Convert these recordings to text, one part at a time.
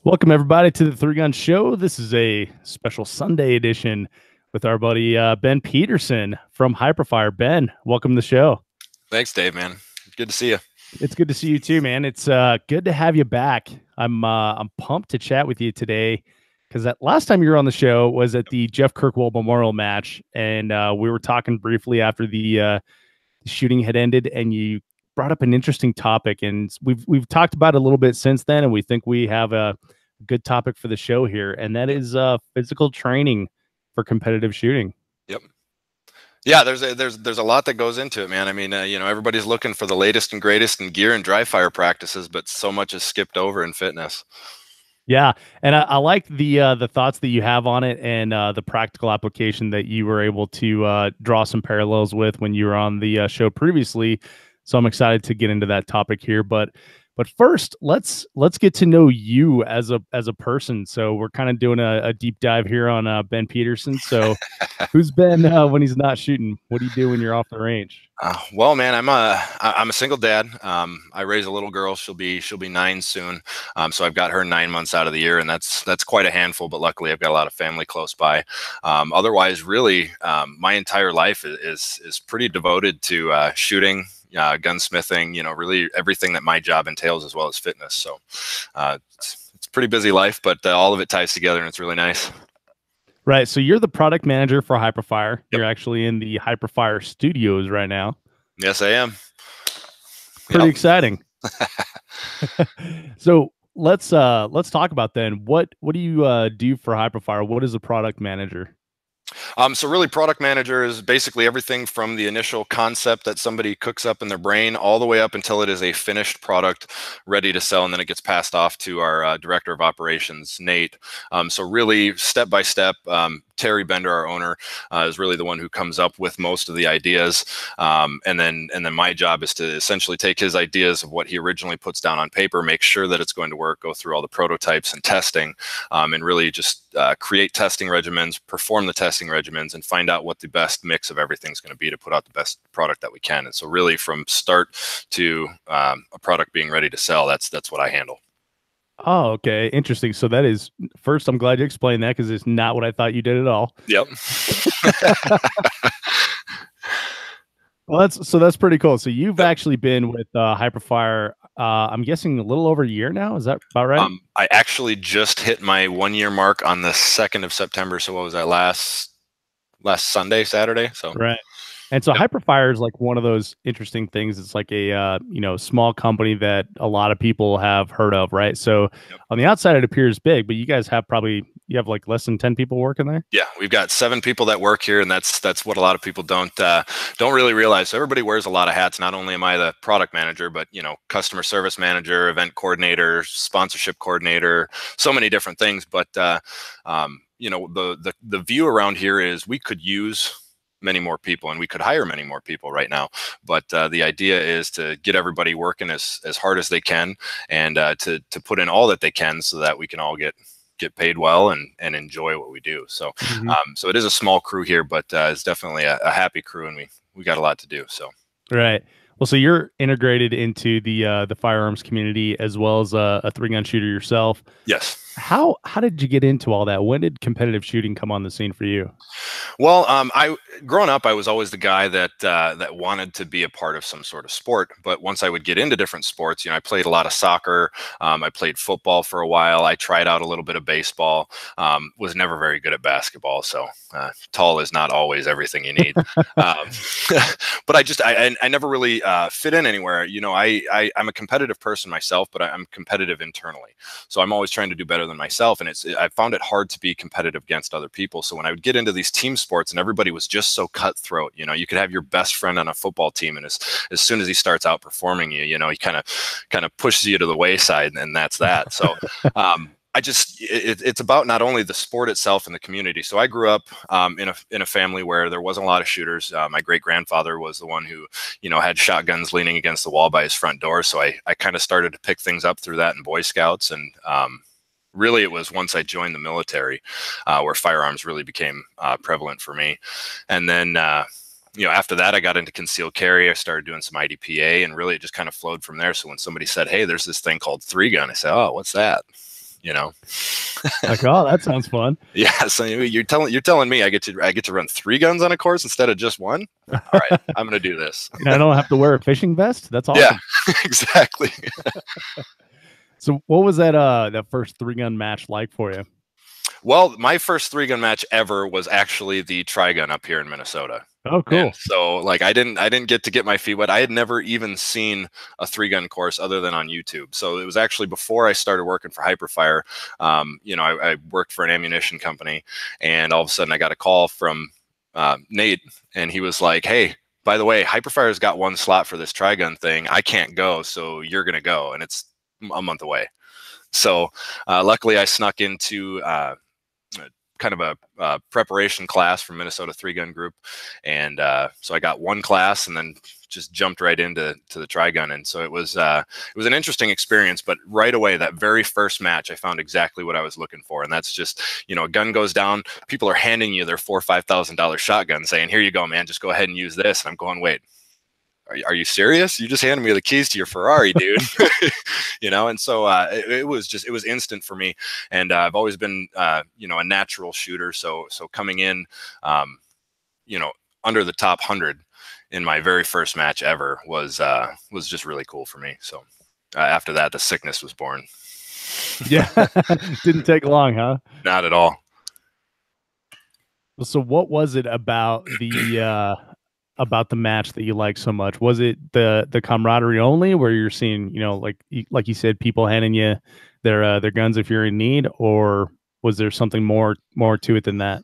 Welcome everybody to the Three Gun Show. This is a special Sunday edition with our buddy Ben Peterson from Hyperfire. Ben, welcome to the show. Thanks, Dave, man. Good to see you. It's good to see you too, man. It's good to have you back. I'm pumped to chat with you today because that last time you were on the show was at the Jeff Kirkwall Memorial match, and we were talking briefly after the shooting had ended, and you brought up an interesting topic, and we've talked about it a little bit since then, and we think we have a good topic for the show here, and that is physical training for competitive shooting. Yep. Yeah, there's a lot that goes into it, man. I mean, everybody's looking for the latest and greatest in gear and dry fire practices, but so much is skipped over in fitness. Yeah, and I like the thoughts that you have on it, and the practical application that you were able to draw some parallels with when you were on the show previously. So I'm excited to get into that topic here, but first, let's get to know you as a person. So we're kind of doing a deep dive here on Ben Peterson. So who's Ben when he's not shooting? What do you do when you're off the range? Well, man, I'm a single dad. I raise a little girl. She'll be 9 soon. So I've got her 9 months out of the year, and that's quite a handful. But luckily, I've got a lot of family close by. Otherwise, really, my entire life is pretty devoted to shooting, gunsmithing. Really everything that my job entails, as well as fitness. So it's a pretty busy life, but all of it ties together, and it's really nice. Right. So you're the product manager for Hyperfire. Yep. You're actually in the Hyperfire studios right now. Yes, I am. Pretty exciting. So let's talk about then what do you do for Hyperfire? What is a product manager? So really, product manager is basically everything from the initial concept that somebody cooks up in their brain all the way up until it is a finished product ready to sell, and then it gets passed off to our director of operations, Nate. So really, step by step, Terry Bender, our owner, is really the one who comes up with most of the ideas, and then my job is to essentially take his ideas of what he originally puts down on paper, make sure that it's going to work, go through all the prototypes and testing, and really just create testing regimens, perform the testing regimens, and find out what the best mix of everything's going to be to put out the best product that we can. And so really, from start to a product being ready to sell, that's what I handle. Oh, okay. Interesting. So that is, first, I'm glad you explained that because it's not what I thought you did at all. Yep. Well, that's pretty cool. So you've actually been with Hyperfire, I'm guessing a little over a year now. Is that about right? I actually just hit my 1 year mark on the 2nd of September. So what was that, last Saturday? So right. And so Hyperfire is like one of those interesting things. It's like a small company that a lot of people have heard of, right? So on the outside it appears big, but you guys have like less than 10 people working there? Yeah, we've got 7 people that work here, and that's what a lot of people don't really realize. So everybody wears a lot of hats. Not only am I the product manager, but customer service manager, event coordinator, sponsorship coordinator, so many different things. But the view around here is we could use many more people, and we could hire many more people right now, but the idea is to get everybody working as hard as they can, and to put in all that they can so that we can all get paid well and enjoy what we do. So so it is a small crew here, but it's definitely a happy crew, and we got a lot to do. So right. Well, so you're integrated into the firearms community as well as a three-gun shooter yourself. Yes. How did you get into all that? When did competitive shooting come on the scene for you? Well, growing up, I was always the guy that wanted to be a part of some sort of sport. But once I would get into different sports, I played a lot of soccer. I played football for a while. I tried out a little bit of baseball. Was never very good at basketball. So tall is not always everything you need. But I never really fit in anywhere. I'm a competitive person myself, but I'm competitive internally. So I'm always trying to do better than myself, and I found it hard to be competitive against other people. So when I would get into these team sports and everybody was just so cutthroat, you could have your best friend on a football team, and as soon as he starts outperforming you, he kind of pushes you to the wayside, and that's that. So it's about not only the sport itself and the community. So I grew up in a family where there wasn't a lot of shooters. My great grandfather was the one who had shotguns leaning against the wall by his front door. So I kind of started to pick things up through that in Boy Scouts, and really it was once I joined the military where firearms really became prevalent for me. And then after that, I got into concealed carry. I started doing some IDPA, and really it just kind of flowed from there. So when somebody said, "Hey, there's this thing called 3-gun," I said, "Oh, what's that?" you know. Like, oh, that sounds fun. Yeah, so you're telling me I get to run 3 guns on a course instead of just one. All right, I'm gonna do this. And I don't have to wear a fishing vest. That's Yeah, awesome. exactly. So what was that first 3-gun match like for you? Well, my first 3-gun match ever was actually the Tri-Gun up here in Minnesota. Oh, And cool. so like I didn't get to get my feet wet. I had never even seen a 3-gun course other than on YouTube. So it was actually before I started working for Hyperfire. I worked for an ammunition company, and all of a sudden I got a call from Nate, and he was like, "Hey, by the way, Hyperfire's got one slot for this Tri-Gun thing. I can't go, so you're gonna go, and it's a month away." So luckily I snuck into kind of a preparation class from Minnesota 3-Gun Group, and so I got one class and then just jumped right into the Tri-Gun. And so it was an interesting experience. But right away, that very first match, I found exactly what I was looking for, and that's just, a gun goes down, people are handing you their $4,000 or $5,000 shotgun, saying, "Here you go, man, just go ahead and use this." And I'm going, "Wait, are you serious? You just handed me the keys to your Ferrari, dude." And so it was instant for me. And I've always been, a natural shooter. So coming in, under the top 100 in my very first match ever was just really cool for me. So after that, the sickness was born. Yeah. Didn't take long, huh? Not at all. So what was it about the match that you liked so much? Was it the camaraderie only, where you're seeing, like you said, people handing you their guns if you're in need, or was there something more to it than that?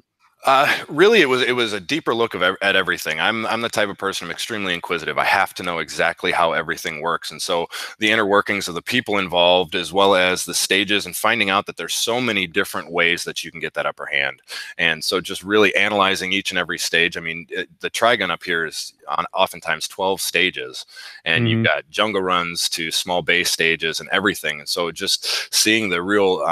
Really, it was a deeper look at everything. I'm the type of person, I'm extremely inquisitive. I have to know exactly how everything works, and so the inner workings of the people involved, as well as the stages, and finding out that there's so many different ways that you can get that upper hand. And so just really analyzing each and every stage. I mean, the Tri-Gun up here is oftentimes 12 stages, and you've got jungle runs to small base stages and everything. And so just seeing the real,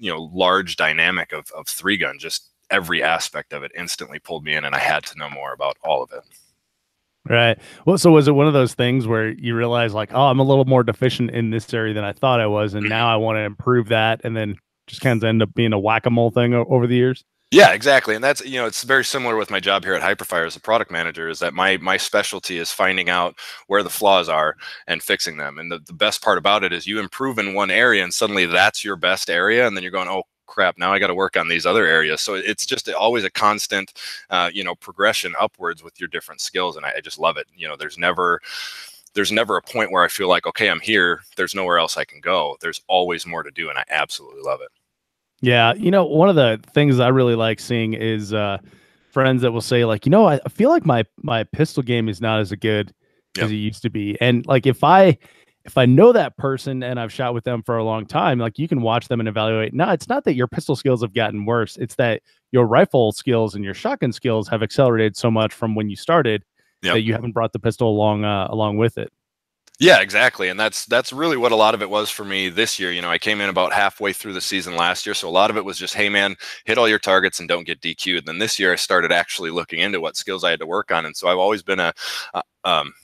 large dynamic of 3-gun, just every aspect of it instantly pulled me in, and I had to know more about all of it. Right. Well, so was it one of those things where you realize, like, oh, I'm a little more deficient in this area than I thought I was, and now I want to improve that, and then just kind of end up being a whack-a-mole thing over the years? Yeah, exactly. And that's, it's very similar with my job here at Hyperfire as a product manager, is that my specialty is finding out where the flaws are and fixing them. And the best part about it is you improve in one area and suddenly that's your best area. And then you're going, "Oh, crap, now I got to work on these other areas." So it's just always a constant, progression upwards with your different skills. And I just love it. There's never a point where I feel like, okay, I'm here, there's nowhere else I can go. There's always more to do. And I absolutely love it. Yeah, one of the things I really like seeing is friends that will say, like, I feel like my pistol game is not as good as it used to be. And like if I know that person and I've shot with them for a long time, like you can watch them and evaluate. No, it's not that your pistol skills have gotten worse. It's that your rifle skills and your shotgun skills have accelerated so much from when you started that you haven't brought the pistol along with it. Yeah, exactly. And that's really what a lot of it was for me this year. I came in about halfway through the season last year. So a lot of it was just, hey man, hit all your targets and don't get DQ'd. And then this year I started actually looking into what skills I had to work on. And so I've always been a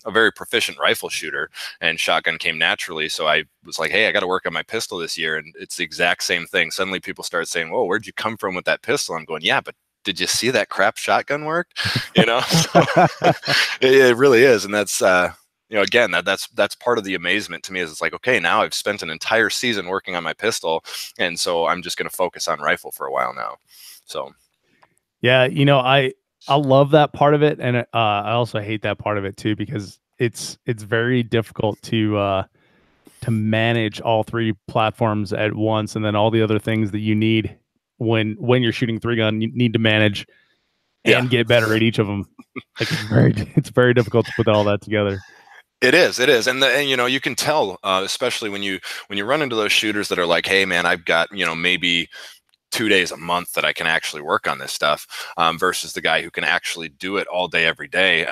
very proficient rifle shooter, and shotgun came naturally. So I was like, hey, I got to work on my pistol this year. And it's the exact same thing. Suddenly people start saying, "Whoa, where'd you come from with that pistol?" I'm going, "Yeah, but did you see that crap shotgun worked?" So it really is. And that's, again, that's part of the amazement to me, is it's like, okay, now I've spent an entire season working on my pistol, and so I'm just going to focus on rifle for a while now. So, yeah, I love that part of it, and I also hate that part of it too, because it's very difficult to manage all three platforms at once, and then all the other things that you need when you're shooting 3-gun, you need to manage and get better at each of them. Like it's very difficult to put all that together. It is, and you can tell, especially when you run into those shooters that are like, "Hey, man, I've got maybe 2 days a month that I can actually work on this stuff," versus the guy who can actually do it all day, every day.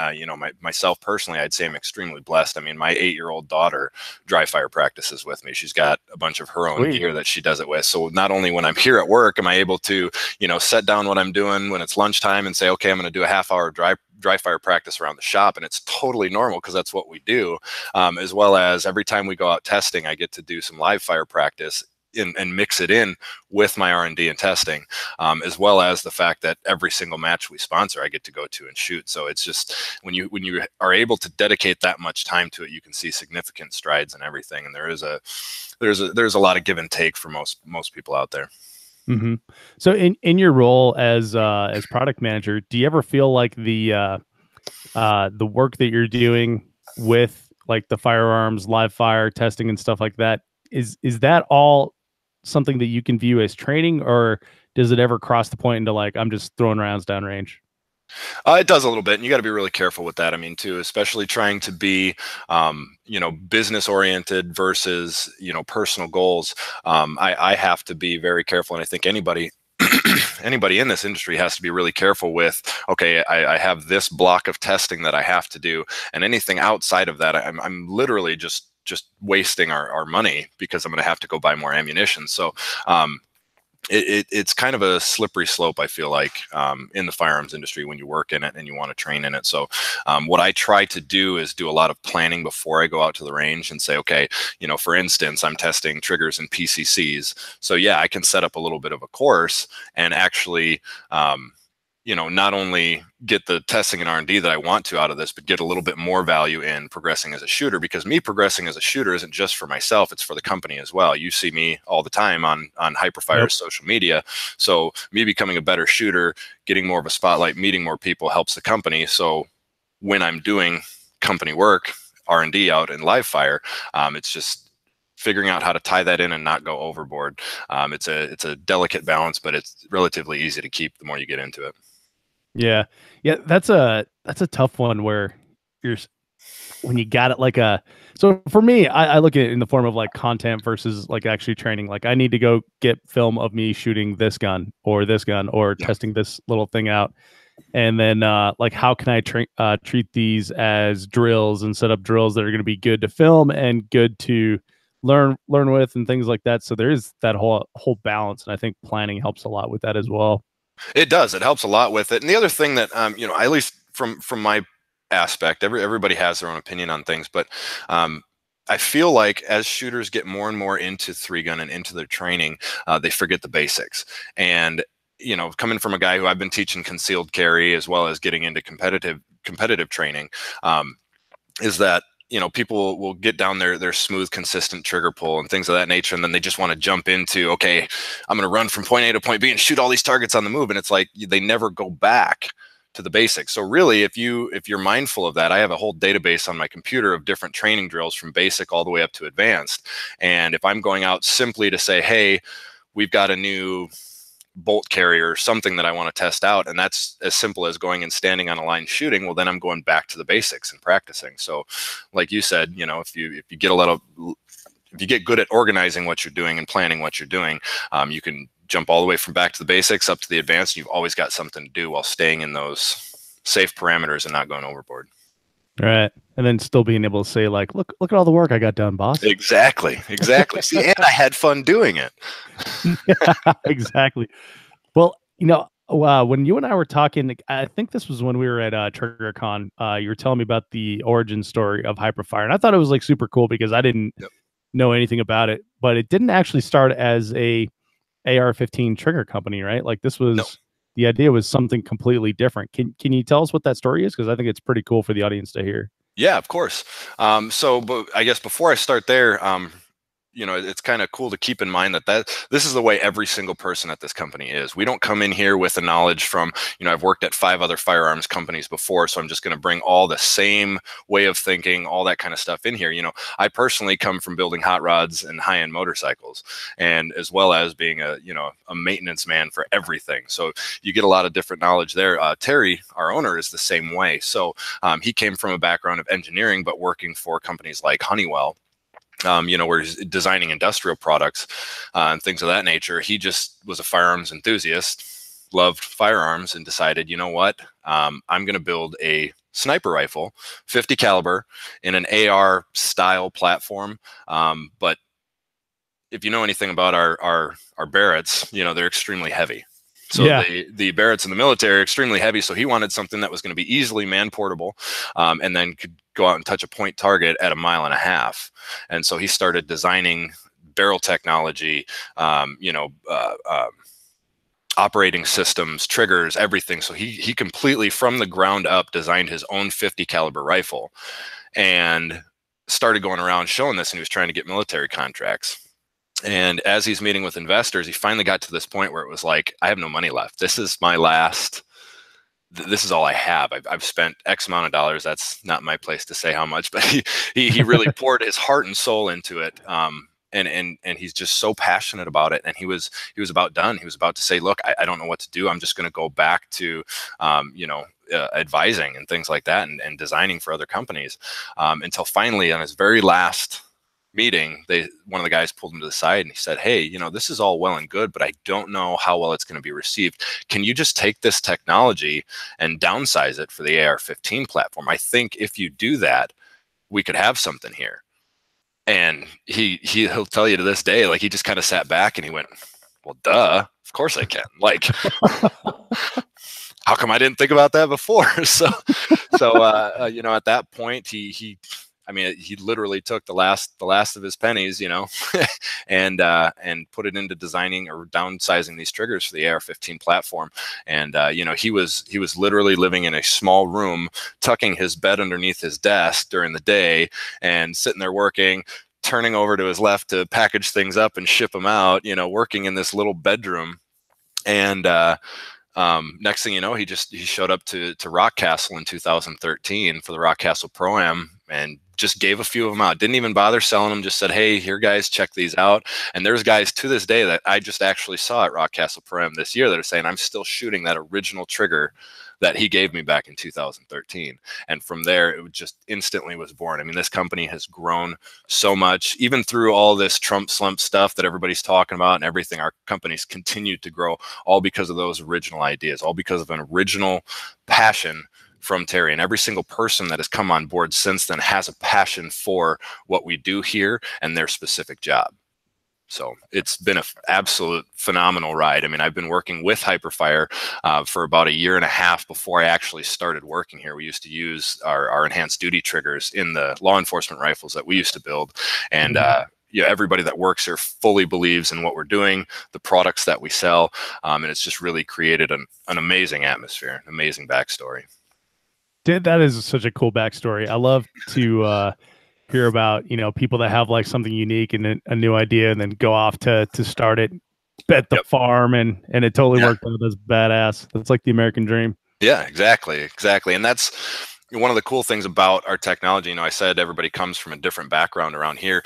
Myself personally, I'd say I'm extremely blessed. I mean, my 8-year-old daughter dry fire practices with me. She's got a bunch of her own gear that she does it with. So not only when I'm here at work am I able to, set down what I'm doing when it's lunchtime and say, okay, I'm going to do a half-hour dry fire practice around the shop, and it's totally normal because that's what we do, as well as every time we go out testing, I get to do some live fire practice and mix it in with my R&D and testing, as well as the fact that every single match we sponsor, I get to go to and shoot. So it's just when you are able to dedicate that much time to it, you can see significant strides in everything. And there's a lot of give and take for most people out there. Mm-hmm. So in your role as product manager, do you ever feel like the work that you're doing with like the firearms, live fire testing and stuff like that, is that all something that you can view as training, or does it ever cross the point into like, I'm just throwing rounds downrange? It does a little bit, and you got to be really careful with that. I mean, too, especially trying to be, business oriented versus, personal goals. I have to be very careful, and I think anybody anybody in this industry has to be really careful with, okay, I have this block of testing that I have to do, and anything outside of that, I'm literally just wasting our money, because I'm going to have to go buy more ammunition. So it's kind of a slippery slope, I feel like, in the firearms industry when you work in it and you want to train in it. So what I try to do is do a lot of planning before I go out to the range and say, okay, for instance, I'm testing triggers and PCCs. So yeah, I can set up a little bit of a course and actually, not only get the testing and R&D that I want to out of this, but get a little bit more value in progressing as a shooter, because me progressing as a shooter isn't just for myself, it's for the company as well. You see me all the time on Hyperfire's social media. So me becoming a better shooter, getting more of a spotlight, meeting more people helps the company. So when I'm doing company work, R&D out in live fire, it's just figuring out how to tie that in and not go overboard. It's a delicate balance, but it's relatively easy to keep the more you get into it. Yeah. Yeah, that's a tough one where you're when you got it like a so for me, I look at it in the form of like content versus like actually training. Like I need to go get film of me shooting this gun or testing this little thing out. And then like how can I treat these as drills and set up drills that are going to be good to film and good to learn with and things like that. So there is that whole balance, and I think planning helps a lot with that as well. It does. It helps a lot with it. And the other thing that, at least from my aspect, everybody has their own opinion on things, but I feel like as shooters get more and more into 3-gun and into their training, they forget the basics. And coming from a guy who I've been teaching concealed carry as well as getting into competitive training, is that people will get down their smooth, consistent trigger pull and things of that nature, and then they just want to jump into, okay, I'm going to run from point A to point B and shoot all these targets on the move, and it's like they never go back to the basics. So really, if you're mindful of that, I have a whole database on my computer of different training drills from basic all the way up to advanced. And if I'm going out simply to say, hey, we've got a new bolt carrier or something that I want to test out, and that's as simple as going and standing on a line shooting, well, then I'm going back to the basics and practicing. So like you said, if you get good at organizing what you're doing and planning what you're doing, you can jump all the way from back to the basics up to the advanced. You've always got something to do while staying in those safe parameters and not going overboard. Right. And then still being able to say, like, look at all the work I got done, boss. Exactly. See, and I had fun doing it. Yeah, exactly. Well, when you and I were talking, I think this was when we were at TriggerCon, you were telling me about the origin story of Hyperfire. And I thought it was like super cool because I didn't know anything about it, but it didn't actually start as a AR-15 trigger company, right? Like this was the idea was something completely different. Can you tell us what that story is? Because I think it's pretty cool for the audience to hear. Yeah, of course. But I guess before I start there, it's kind of cool to keep in mind that this is the way every single person at this company is. We don't come in here with the knowledge from, I've worked at 5 other firearms companies before, so I'm just going to bring all the same way of thinking, all that kind of stuff in here. I personally come from building hot rods and high-end motorcycles, and as well as being a maintenance man for everything. So you get a lot of different knowledge there. Terry, our owner, is the same way. So he came from a background of engineering, but working for companies like Honeywell, where he's designing industrial products and things of that nature. He just was a firearms enthusiast, loved firearms, and decided, you know what, I'm going to build a sniper rifle, 50 caliber, in an AR style platform. But if you know anything about our Barretts, they're extremely heavy. So the Barretts in the military are extremely heavy. So he wanted something that was going to be easily man portable, and then could go out and touch a point target at 1.5 miles. And so he started designing barrel technology, you know, operating systems, triggers, everything. So he completely from the ground up designed his own 50 caliber rifle and started going around showing this, and he was trying to get military contracts. And as he's meeting with investors, he finally got to this point where it was like, I have no money left. This is my last, this is all I have. I've spent X amount of dollars. That's not my place to say how much, but he really poured his heart and soul into it. And he's just so passionate about it. And he was about done. He was about to say, look, I don't know what to do. I'm just going to go back to, you know, advising and things like that, and designing for other companies, until finally on his very last meeting, one of the guys pulled him to the side and he said, hey, you know, this is all well and good, but I don't know how well it's going to be received. Can you just take this technology and downsize it for the AR-15 platform? I think if you do that, we could have something here. And he'll tell you to this day, like, he just kind of sat back and he went, well, duh, of course I can. Like, how come I didn't think about that before? So you know, at that point, I mean, he literally took the last of his pennies, you know, and put it into designing or downsizing these triggers for the AR-15 platform. And you know, he was literally living in a small room, tucking his bed underneath his desk during the day, and sitting there working, turning over to his left to package things up and ship them out. You know, working in this little bedroom. And next thing you know, he showed up to Rock Castle in 2013 for the Rock Castle Pro-Am, and just gave a few of them out. Didn't even bother selling them. Just said, hey, here, guys, check these out. And there's guys to this day that I just actually saw at Rock Castle Pro-Am this year that are saying, I'm still shooting that original trigger that he gave me back in 2013. And from there, it just instantly was born. I mean, this company has grown so much, even through all this Trump slump stuff that everybody's talking about and everything. Our company's continued to grow, all because of those original ideas, all because of an original passion from Terry. And every single person that has come on board since then has a passion for what we do here and their specific job. So it's been an absolute phenomenal ride. I mean, I've been working with Hyperfire for about a year and a half before I actually started working here. We used to use our enhanced duty triggers in the law enforcement rifles that we used to build. And you know, everybody that works here fully believes in what we're doing, the products that we sell. And it's just really created an amazing atmosphere, an amazing backstory. That is such a cool backstory. I love to hear about, you know, people that have like something unique and a new idea and then go off to start it, bet the farm, and it totally worked out. That's badass. That's like the American dream. Yeah, exactly. And that's one of the cool things about our technology. You know, I said everybody comes from a different background around here.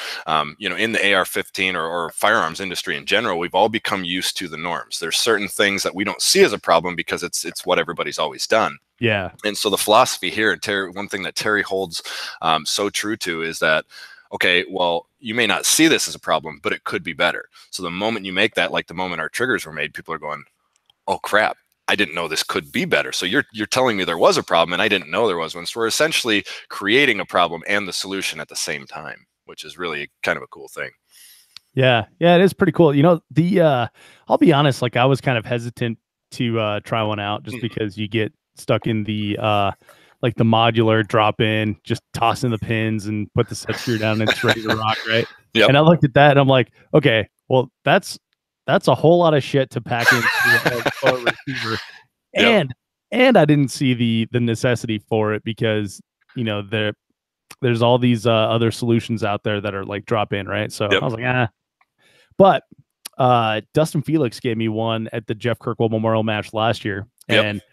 You know, in the AR-15 or firearms industry in general, we've all become used to the norms. There's certain things that we don't see as a problem because it's what everybody's always done. Yeah. And so the philosophy here, and Terry, one thing that Terry holds so true to is that, okay, well, you may not see this as a problem, but it could be better. So the moment you make that, like the moment our triggers were made, people are going, oh crap, I didn't know this could be better. So you're telling me there was a problem and I didn't know there was one. So we're essentially creating a problem and the solution at the same time, which is really kind of a cool thing. Yeah, it is pretty cool. You know, I'll be honest, like I was kind of hesitant to try one out just because you get stuck in the like the modular drop in, just toss in the pins and put the set screw down and it's ready to rock, right? Yeah. And I looked at that and I'm like, okay, well that's a whole lot of shit to pack into a receiver. And I didn't see the necessity for it because, you know, there's all these other solutions out there that are like drop in, right? So I was like, But Dustin Felix gave me one at the Jeff Kirkwell Memorial match last year. And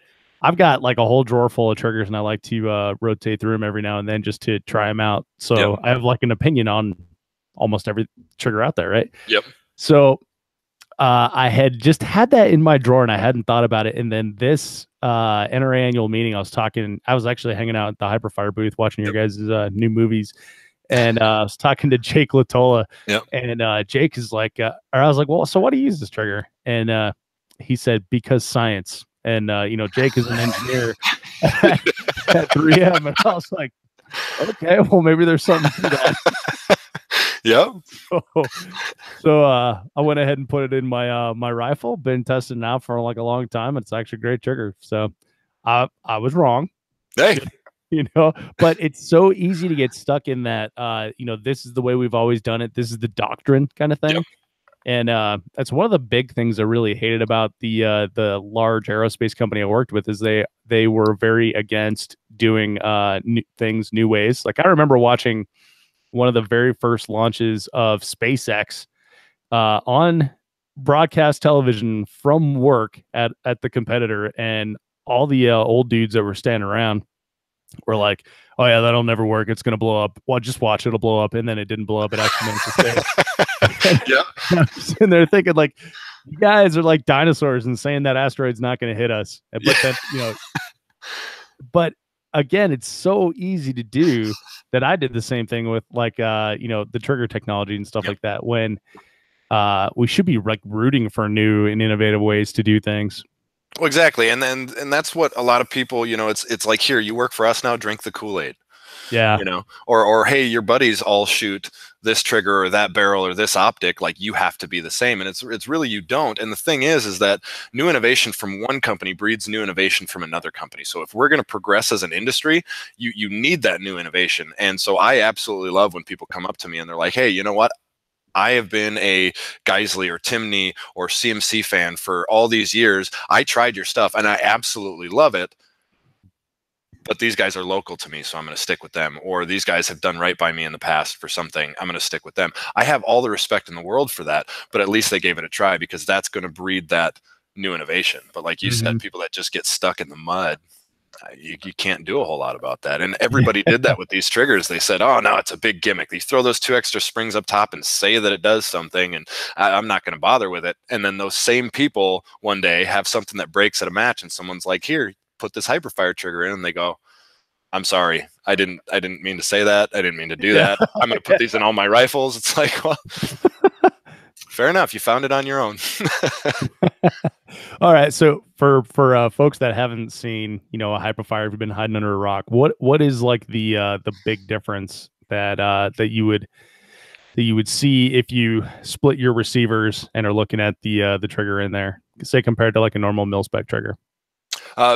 I've got like a whole drawer full of triggers and I like to rotate through them every now and then just to try them out. So I have like an opinion on almost every trigger out there, right? So I had just had that in my drawer and I hadn't thought about it. And then this NRA annual meeting, I was actually hanging out at the Hyperfire booth watching your guys' new movies. And I was talking to Jake Latola, and Jake is like, or I was like, well, so why do you use this trigger? And he said, because science. And, you know, Jake is an engineer at 3M. And I was like, okay, well, maybe there's something to that. So I went ahead and put it in my my rifle. Been testing now for like a long time. It's actually a great trigger. So I was wrong. Hey, but it's so easy to get stuck in that, this is the way we've always done it. This is the doctrine kind of Yep. thing. And that's one of the big things I really hated about the large aerospace company I worked with is they were very against doing new ways. Like I remember watching one of the very first launches of SpaceX on broadcast television from work at the competitor, and all the old dudes that were standing around were like, "Oh yeah, that'll never work. It's gonna blow up. Well, just watch, it'll blow up." And then it didn't blow up. It actually managed to stay. And Yeah. I'm sitting there thinking, like, you guys are like dinosaurs and saying that asteroid's not going to hit us. But then, but again, it's so easy to do that I did the same thing with like, the trigger technology and stuff Yep. like that. When we should be like rooting for new and innovative ways to do things. Well, exactly. And that's what a lot of people, it's like, here, you work for us now, drink the Kool-Aid. Yeah. Or hey, your buddies all shoot this trigger or that barrel or this optic, like you have to be the same. And it's really, you don't. And the thing is that new innovation from one company breeds new innovation from another company. So if we're going to progress as an industry, you need that new innovation. And so I absolutely love when people come up to me and they're like, hey, you know what? I have been a Geisley or Timney or CMC fan for all these years. I tried your stuff and I absolutely love it. But these guys are local to me, so I'm going to stick with them. Or these guys have done right by me in the past for something, I'm going to stick with them. I have all the respect in the world for that, but at least they gave it a try, because that's going to breed that new innovation. But like you said, people that just get stuck in the mud, you can't do a whole lot about that. And everybody did that with these triggers. They said, oh, no, it's a big gimmick. They throw those 2 extra springs up top and say that it does something, and I'm not going to bother with it. And then those same people one day have something that breaks at a match, and someone's like, here, put this hyperfire trigger in, and they go, I'm sorry, I didn't mean to say that. I didn't mean to do that. I'm going to put these in all my rifles. It's like, well, fair enough. You found it on your own. All right. So for folks that haven't seen, a hyperfire, if you've been hiding under a rock, what is like the big difference that you would see if you split your receivers and are looking at the trigger in there, say compared to like a normal mil spec trigger?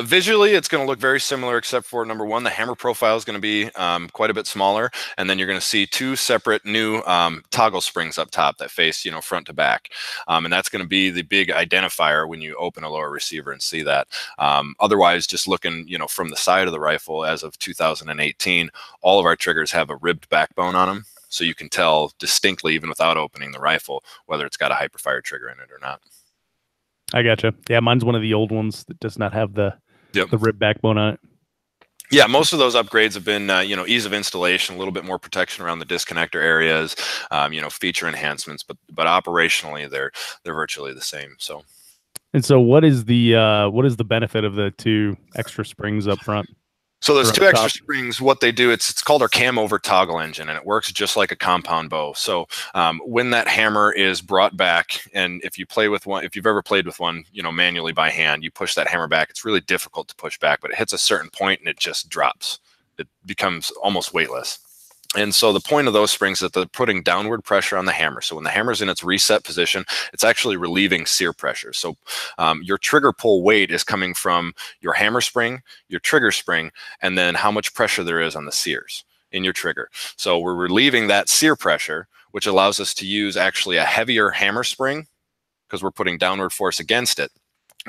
Visually, it's going to look very similar, except for number one, the hammer profile is going to be quite a bit smaller, and then you're going to see 2 separate new toggle springs up top that face, front to back, and that's going to be the big identifier when you open a lower receiver and see that. Otherwise, just looking, from the side of the rifle, as of 2018, all of our triggers have a ribbed backbone on them, so you can tell distinctly, even without opening the rifle, whether it's got a hyperfire trigger in it or not. I gotcha. Yeah, mine's one of the old ones that does not have the rib backbone on it. Yeah, most of those upgrades have been, ease of installation, a little bit more protection around the disconnector areas, feature enhancements, but operationally they're virtually the same. So, and so what is the benefit of the 2 extra springs up front? So those 2 extra springs, what they do, it's called our cam over toggle engine, and it works just like a compound bow. So when that hammer is brought back, and if you play with one, if you've ever played with one, manually by hand, you push that hammer back. It's really difficult to push back, but it hits a certain point and it just drops. It becomes almost weightless. And so the point of those springs is that they're putting downward pressure on the hammer. So when the hammer's in its reset position, it's actually relieving sear pressure. So your trigger pull weight is coming from your hammer spring, your trigger spring, and then how much pressure there is on the sears in your trigger. So we're relieving that sear pressure, which allows us to use actually a heavier hammer spring because we're putting downward force against it.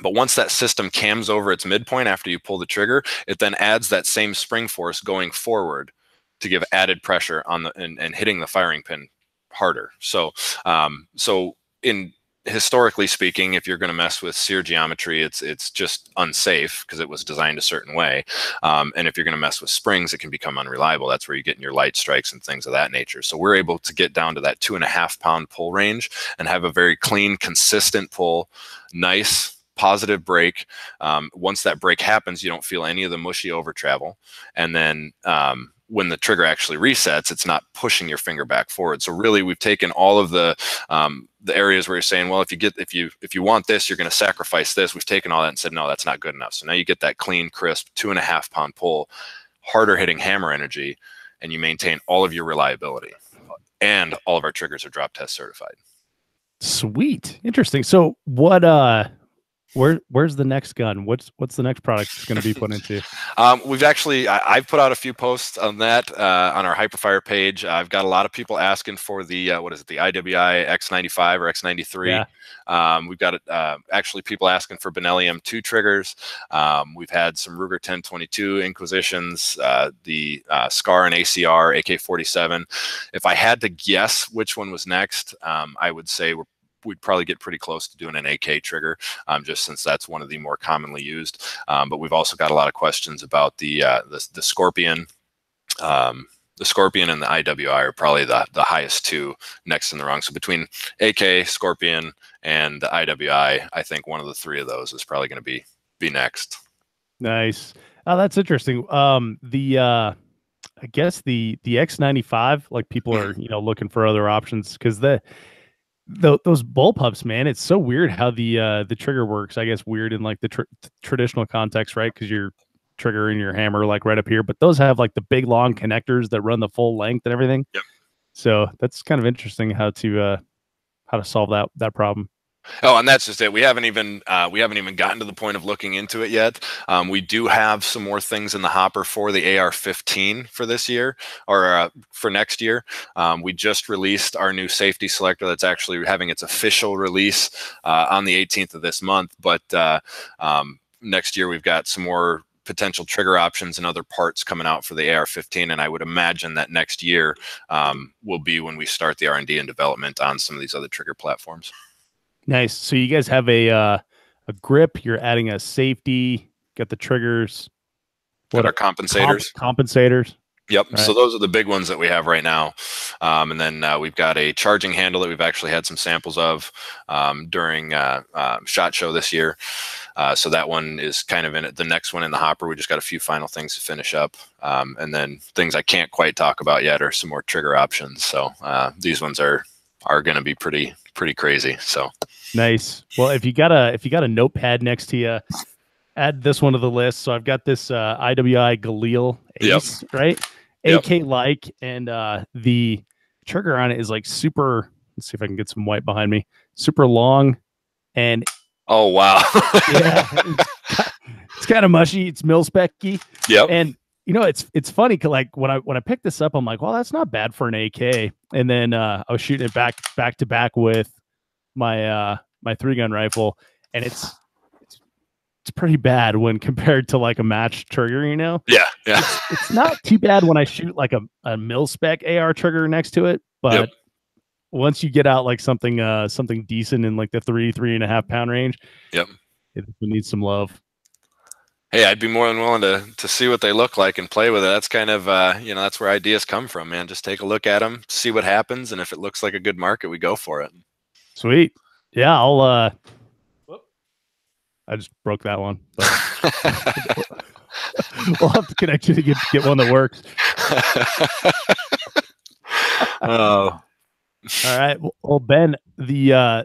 But once that system cams over its midpoint after you pull the trigger, it then adds that same spring force going forward to give added pressure on the and hitting the firing pin harder. So in historically speaking, if you're going to mess with sear geometry, it's just unsafe because it was designed a certain way. And if you're going to mess with springs, it can become unreliable. That's where you get in your light strikes and things of that nature. So we're able to get down to that 2.5 pound pull range and have a very clean, consistent pull, nice, positive break. Once that break happens, you don't feel any of the mushy over travel. And then when the trigger actually resets, it's not pushing your finger back forward. So really, we've taken all of the areas where you're saying, well, if you want this, you're going to sacrifice this. We've taken all that and said, no, that's not good enough. So now you get that clean, crisp 2.5 pound pull, harder hitting hammer energy, and you maintain all of your reliability. And all of our triggers are drop test certified. Sweet, interesting. So Where's the next gun? What's the next product it's going to be put into? We've actually, I've put out a few posts on that on our Hyperfire page. I've got a lot of people asking for the what is it, the IWI X95 or X93. Yeah, We've got actually people asking for Benelli M2 triggers. We've had some Ruger 1022 Inquisitions, the SCAR and ACR AK-47. If I had to guess which one was next, I would say we'd probably get pretty close to doing an AK trigger, just since that's one of the more commonly used. But we've also got a lot of questions about the Scorpion. The Scorpion and the IWI are probably the highest two next in the rung. So between AK, Scorpion, and the IWI, I think one of the three of those is probably going to be next. nice. Oh, that's interesting. I guess the X95, like people are looking for other options because those bullpups, man, it's so weird how the trigger works. I guess weird in like the traditional context, right? Because you're triggering your hammer like right up here, but those have like the big long connectors that run the full length and everything. Yep. So that's kind of interesting how to solve that problem. Oh, and that's just it. We haven't even gotten to the point of looking into it yet. We do have some more things in the hopper for the AR-15 for this year, or for next year. We just released our new safety selector that's actually having its official release on the 18th of this month. But next year we've got some more potential trigger options and other parts coming out for the AR-15, and I would imagine that next year will be when we start the R&D and development on some of these other trigger platforms. Nice. So you guys have a grip. You're adding a safety. Got the triggers. What are compensators? Compensators. Yep. Right. So those are the big ones that we have right now. And then we've got a charging handle that we've actually had some samples of during SHOT Show this year. So that one is kind of in it. The next one in the hopper, we just got a few final things to finish up. And then things I can't quite talk about yet are some more trigger options. So these ones are going to be pretty crazy. So nice. Well, if you got a notepad next to you, add this one to the list. So I've got this IWI Galil Ace, yep. Right? Yep. AK like, and the trigger on it is like super. Let's see if I can get some white behind me. Super long, and oh wow, yeah, it's kind of mushy. It's mil specky. Yep. And it's funny because like when I picked this up, I'm like, well, that's not bad for an AK. And then I was shooting it back to back with my my 3-gun rifle, and it's pretty bad when compared to like a match trigger, Yeah. It's not too bad when I shoot like a mil spec AR trigger next to it, but yep. Once you get out like something decent in like the 3.5 pound range, yep, it needs some love. Hey, I'd be more than willing to see what they look like and play with it. That's kind of that's where ideas come from, man. Just take a look at them, see what happens, and if it looks like a good market, we go for it. Sweet. Yeah, I'll I just broke that one. We'll have to connect you to get one that works. Oh. All right. Well, Ben,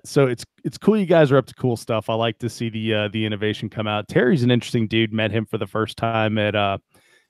so it's cool you guys are up to cool stuff. I like to see the innovation come out. Terry's an interesting dude. Met him for the first time at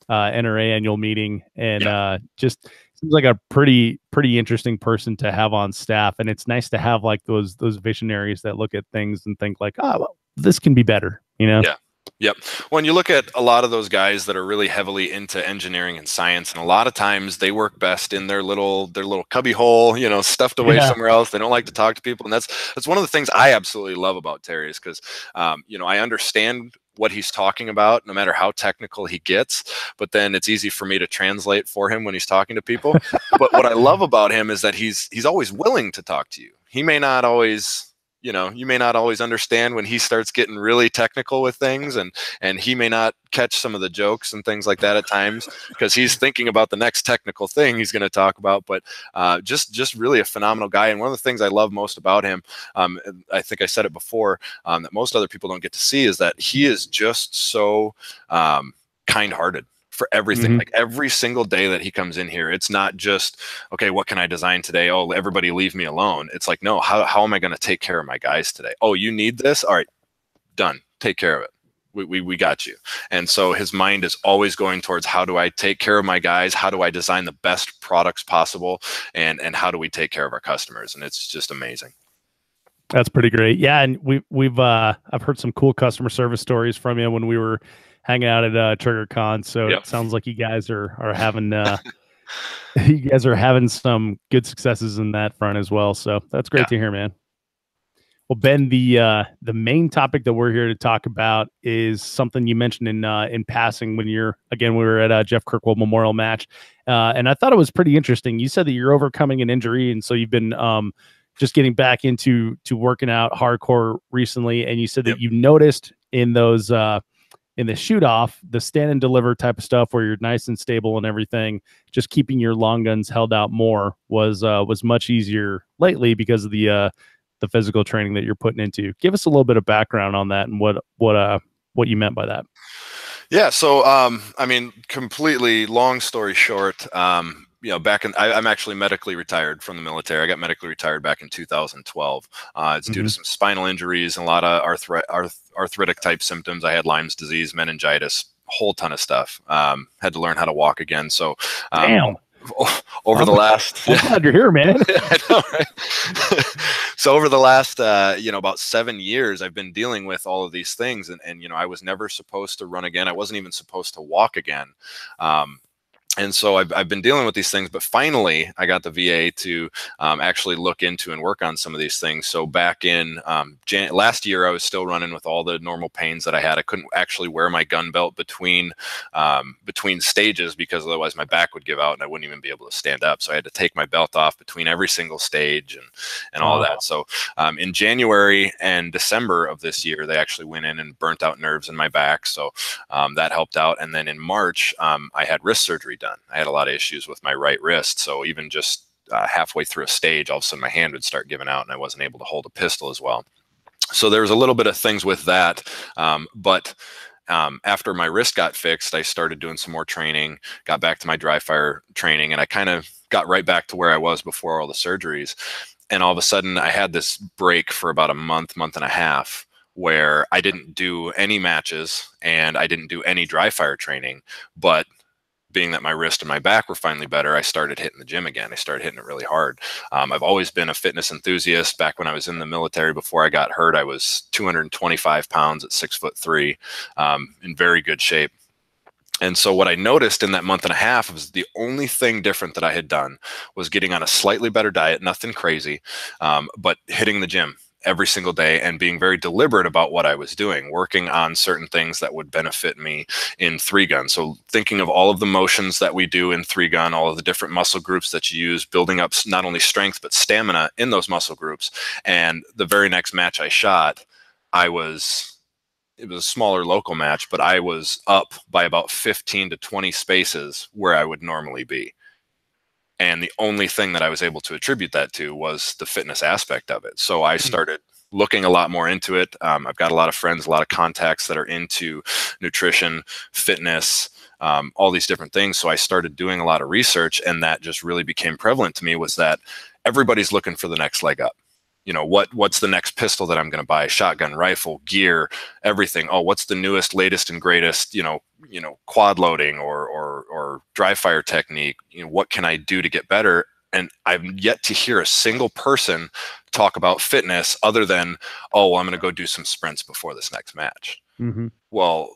NRA annual meeting, and just seems like a pretty interesting person to have on staff. And it's nice to have like those visionaries that look at things and think like, oh, well, this can be better, Yeah. Yep. When you look at a lot of those guys that are really heavily into engineering and science, and a lot of times they work best in their little cubby hole, stuffed away somewhere else. They don't like to talk to people, and that's one of the things I absolutely love about Terry is because, I understand what he's talking about, no matter how technical he gets, but then it's easy for me to translate for him when he's talking to people. But what I love about him is that he's always willing to talk to you. He may not always. You may not always understand when he starts getting really technical with things, and he may not catch some of the jokes and things like that at times because he's thinking about the next technical thing he's going to talk about. But just really a phenomenal guy. And one of the things I love most about him, I think I said it before, that most other people don't get to see, is that he is just so kind-hearted for everything. Like every single day that he comes in here, it's not just, okay, what can I design today? Oh, everybody leave me alone. It's like, no, how am I going to take care of my guys today? Oh, you need this? All right, done. Take care of it. We got you. And so his mind is always going towards, how do I take care of my guys? How do I design the best products possible? And how do we take care of our customers? And it's just amazing. That's pretty great. Yeah, and we've I've heard some cool customer service stories from you when we were hanging out at Trigger Con. So Yep. it sounds like you guys are having you guys are having some good successes in that front as well. So that's Yeah. great to hear, man. Well, Ben, the main topic that we're here to talk about is something you mentioned in passing when we were at a Jeff Kirkwell Memorial match, and I thought it was pretty interesting. You said that you're overcoming an injury, and so you've been just getting back into working out hardcore recently, and you said Yep. that you noticed in those in the shoot off, the stand and deliver type of stuff where you're nice and stable and everything, just keeping your long guns held out more was much easier lately because of the physical training that you're putting into. Give us a little bit of background on that and what you meant by that. Yeah. So, I mean, completely long story short, I'm actually medically retired from the military. I got medically retired back in 2012. It's due to some spinal injuries and a lot of arthritic type symptoms. I had Lyme's disease, meningitis, a whole ton of stuff. Had to learn how to walk again. So, Damn. over the last, I'm glad you're here, man. I know, right? So over the last, about 7 years, I've been dealing with all of these things, and I was never supposed to run again. I wasn't even supposed to walk again. And so I've been dealing with these things, but finally I got the VA to actually look into and work on some of these things. So back in last year, I was still running with all the normal pains that I had. I couldn't actually wear my gun belt between stages because otherwise my back would give out and I wouldn't even be able to stand up. So I had to take my belt off between every single stage and all that. So in January and December of this year, they actually went in and burnt out nerves in my back. So that helped out. And then in March, I had wrist surgery done. I had a lot of issues with my right wrist. So even just halfway through a stage, all of a sudden my hand would start giving out and I wasn't able to hold a pistol as well. So there was a little bit of things with that. But after my wrist got fixed, I started doing some more training, got back to my dry fire training, and I kind of got right back to where I was before all the surgeries. And all of a sudden I had this break for about a month and a half where I didn't do any matches and I didn't do any dry fire training. But being that my wrist and my back were finally better, I started hitting the gym again. I started hitting it really hard. I've always been a fitness enthusiast. Back when I was in the military, before I got hurt, I was 225 pounds at 6'3", in very good shape. And so what I noticed in that month and a half was the only thing different that I had done was getting on a slightly better diet, nothing crazy, but hitting the gym every single day and being very deliberate about what I was doing, working on certain things that would benefit me in 3-gun. So thinking of all of the motions that we do in 3-gun, all of the different muscle groups that you use, building up not only strength, but stamina in those muscle groups. And the very next match I shot, it was a smaller local match, but I was up by about 15 to 20 spaces where I would normally be. And the only thing that I was able to attribute that to was the fitness aspect of it. So I started looking a lot more into it. I've got a lot of friends, a lot of contacts that are into nutrition, fitness, all these different things. So I started doing a lot of research, and that just really became prevalent to me, was that everybody's looking for the next leg up. What's the next pistol that I'm going to buy? Shotgun, rifle, gear, everything. Oh, what's the newest, latest, and greatest? Quad loading or dry fire technique. What can I do to get better? And I've yet to hear a single person talk about fitness other than, oh, well, I'm going to go do some sprints before this next match. Mm-hmm. Well,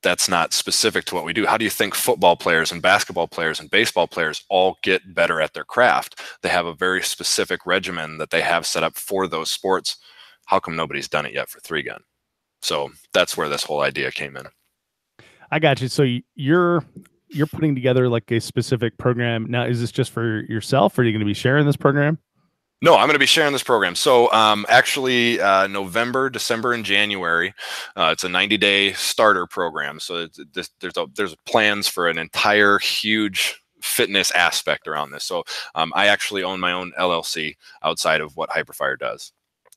that's not specific to what we do. How do you think football players and basketball players and baseball players all get better at their craft? They have a very specific regimen that they have set up for those sports. How come nobody's done it yet for 3-gun? So that's where this whole idea came in. I got you. So you're putting together like a specific program. Now, is this just for yourself, or are you going to be sharing this program? No, I'm going to be sharing this program. So actually, November, December, and January, it's a 90-day starter program. So there's plans for an entire huge fitness aspect around this. So I actually own my own LLC outside of what Hyperfire does.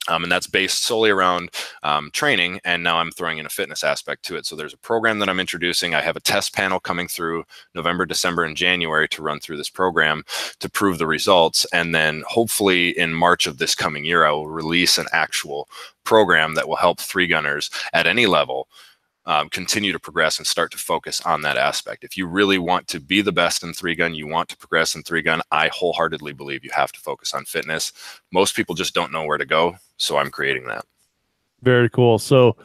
And that's based solely around training, and now I'm throwing in a fitness aspect to it. So there's a program that I'm introducing. I have a test panel coming through November, December, and January to run through this program to prove the results. And then hopefully in March of this coming year, I will release an actual program that will help 3-gunners at any level continue to progress and start to focus on that aspect. If you really want to be the best in 3-gun, you want to progress in 3-gun, I wholeheartedly believe you have to focus on fitness. Most people just don't know where to go. So I'm creating that. Very cool. So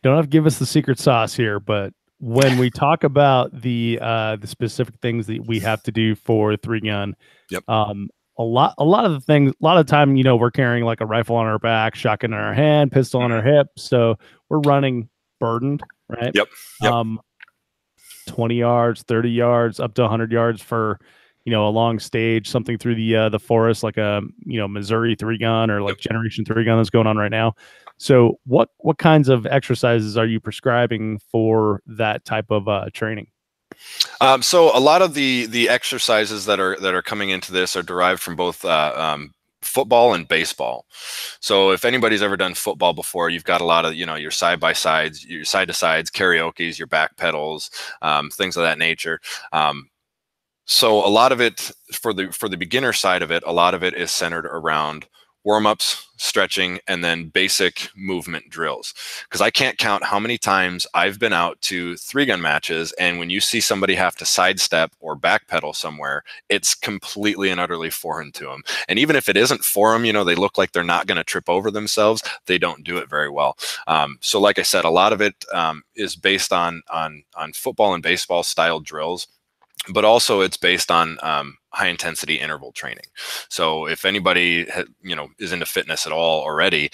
don't have to give us the secret sauce here, but when we talk about the specific things that we have to do for three gun, Yep. A lot of the things, a lot of the time, we're carrying like a rifle on our back, shotgun in our hand, pistol on our hip, so we're running burdened, right? Yep. Yep. 20 yards, 30 yards, up to 100 yards for, a long stage, something through the forest, like a, Missouri three gun or like Yep. generation three gun that's going on right now. So what kinds of exercises are you prescribing for that type of training? So a lot of the exercises that are coming into this are derived from both football and baseball. So if anybody's ever done football before, you've got a lot of, your side by sides, your side to sides, karaoke's, your back pedals, things of that nature. So a lot of it for the beginner side of it, a lot of it is centered around warm-ups, stretching, and then basic movement drills. Because I can't count how many times I've been out to three-gun matches, and when you see somebody have to sidestep or backpedal somewhere, it's completely and utterly foreign to them. And even if it isn't for them, they look like they're not going to trip over themselves, they don't do it very well. So like I said, a lot of it is based on football and baseball style drills, but also it's based on high intensity interval training. So if anybody is into fitness at all already,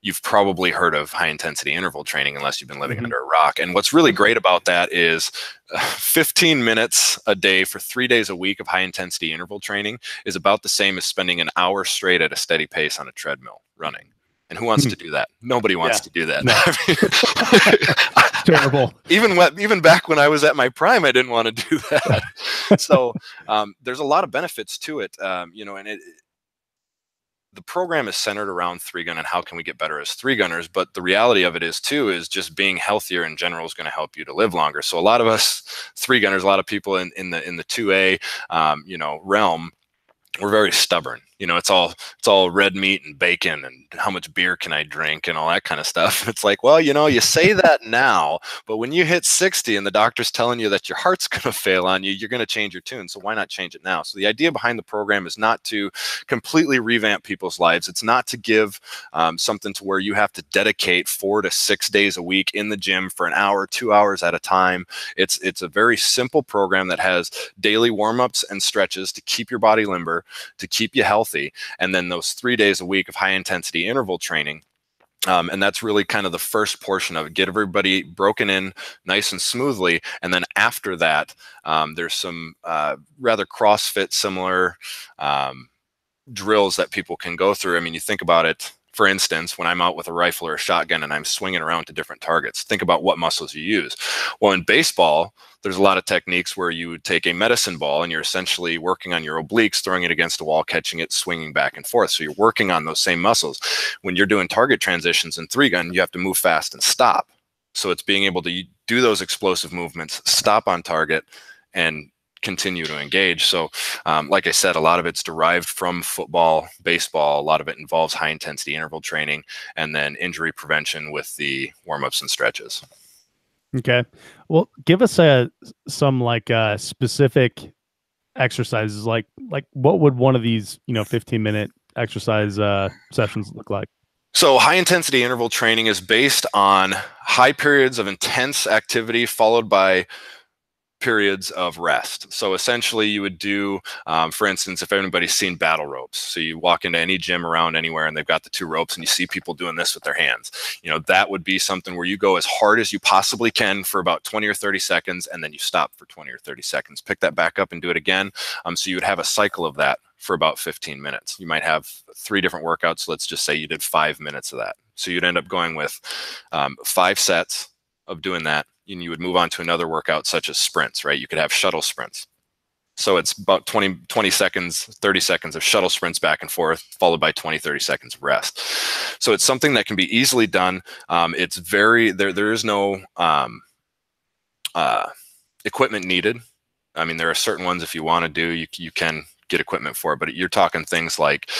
you've probably heard of high intensity interval training unless you've been living under a rock. And what's really great about that is 15 minutes a day for 3 days a week of high intensity interval training is about the same as spending an hour straight at a steady pace on a treadmill running. And who wants to do that? Nobody wants to do that. No. Terrible. Even back when I was at my prime, I didn't want to do that. So there's a lot of benefits to it, and the program is centered around three gun and how can we get better as three gunners. But the reality of it is just being healthier in general is going to help you to live longer. So a lot of us three gunners, a lot of people in the 2A realm, we're very stubborn. It's all red meat and bacon and how much beer can I drink and all that kind of stuff. It's like, well, you say that now, but when you hit 60 and the doctor's telling you that your heart's going to fail on you, you're going to change your tune. So why not change it now? So the idea behind the program is not to completely revamp people's lives. It's not to give something to where you have to dedicate 4 to 6 days a week in the gym for an hour, 2 hours at a time. It's a very simple program that has daily warm-ups and stretches to keep your body limber, to keep you healthy, and then those 3 days a week of high intensity interval training. And that's really kind of the first portion of it. Get everybody broken in nice and smoothly. And then after that, there's some rather CrossFit similar drills that people can go through. I mean, you think about it, for instance, when I'm out with a rifle or a shotgun and I'm swinging around to different targets, think about what muscles you use. Well, in baseball, there's a lot of techniques where you would take a medicine ball and you're essentially working on your obliques, throwing it against a wall, catching it, swinging back and forth. So you're working on those same muscles. When you're doing target transitions in three gun, you have to move fast and stop. So it's being able to do those explosive movements, stop on target, and continue to engage. So like I said, a lot of it's derived from football, baseball. A lot of it involves high intensity interval training, and then injury prevention with the warm-ups and stretches. Okay. Well, give us some like specific exercises, like what would one of these 15-minute exercise sessions look like? So high intensity interval training is based on high periods of intense activity followed by periods of rest. So essentially you would do, for instance, if anybody's seen battle ropes, so you walk into any gym around anywhere and they've got the 2 ropes and you see people doing this with their hands, that would be something where you go as hard as you possibly can for about 20 or 30 seconds, and then you stop for 20 or 30 seconds, pick that back up and do it again. So you would have a cycle of that for about 15 minutes. You might have 3 different workouts. Let's just say you did 5 minutes of that. So you'd end up going with 5 sets of doing that. And you would move on to another workout such as sprints, right? You could have shuttle sprints. So it's about 20 seconds, 30 seconds of shuttle sprints back and forth, followed by 20, 30 seconds of rest. So it's something that can be easily done. It's very, there is no equipment needed. I mean, there are certain ones if you want to do, you can get equipment for it. But you're talking things like,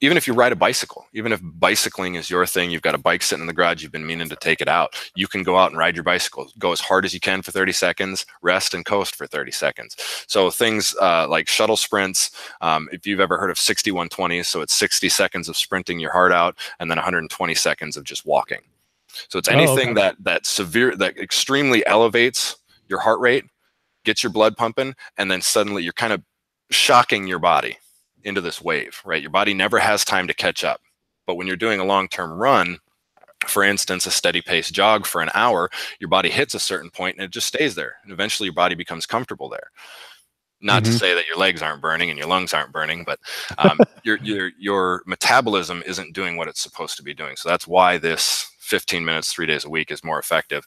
even if you ride a bicycle, even if bicycling is your thing, you've got a bike sitting in the garage, you've been meaning to take it out, you can go out and ride your bicycle, go as hard as you can for 30 seconds, rest and coast for 30 seconds. So things like shuttle sprints, if you've ever heard of 60-120, so it's 60 seconds of sprinting your heart out and then 120 seconds of just walking. So it's anything that extremely elevates your heart rate, gets your blood pumping, and then suddenly you're kind of shocking your body into this wave, right? Your body never has time to catch up. But when you're doing a long-term run, for instance, a steady pace jog for an hour, your body hits a certain point and it just stays there. And eventually your body becomes comfortable there. Not to say that your legs aren't burning and your lungs aren't burning, but your metabolism isn't doing what it's supposed to be doing. So that's why this 15 minutes, 3 days a week is more effective.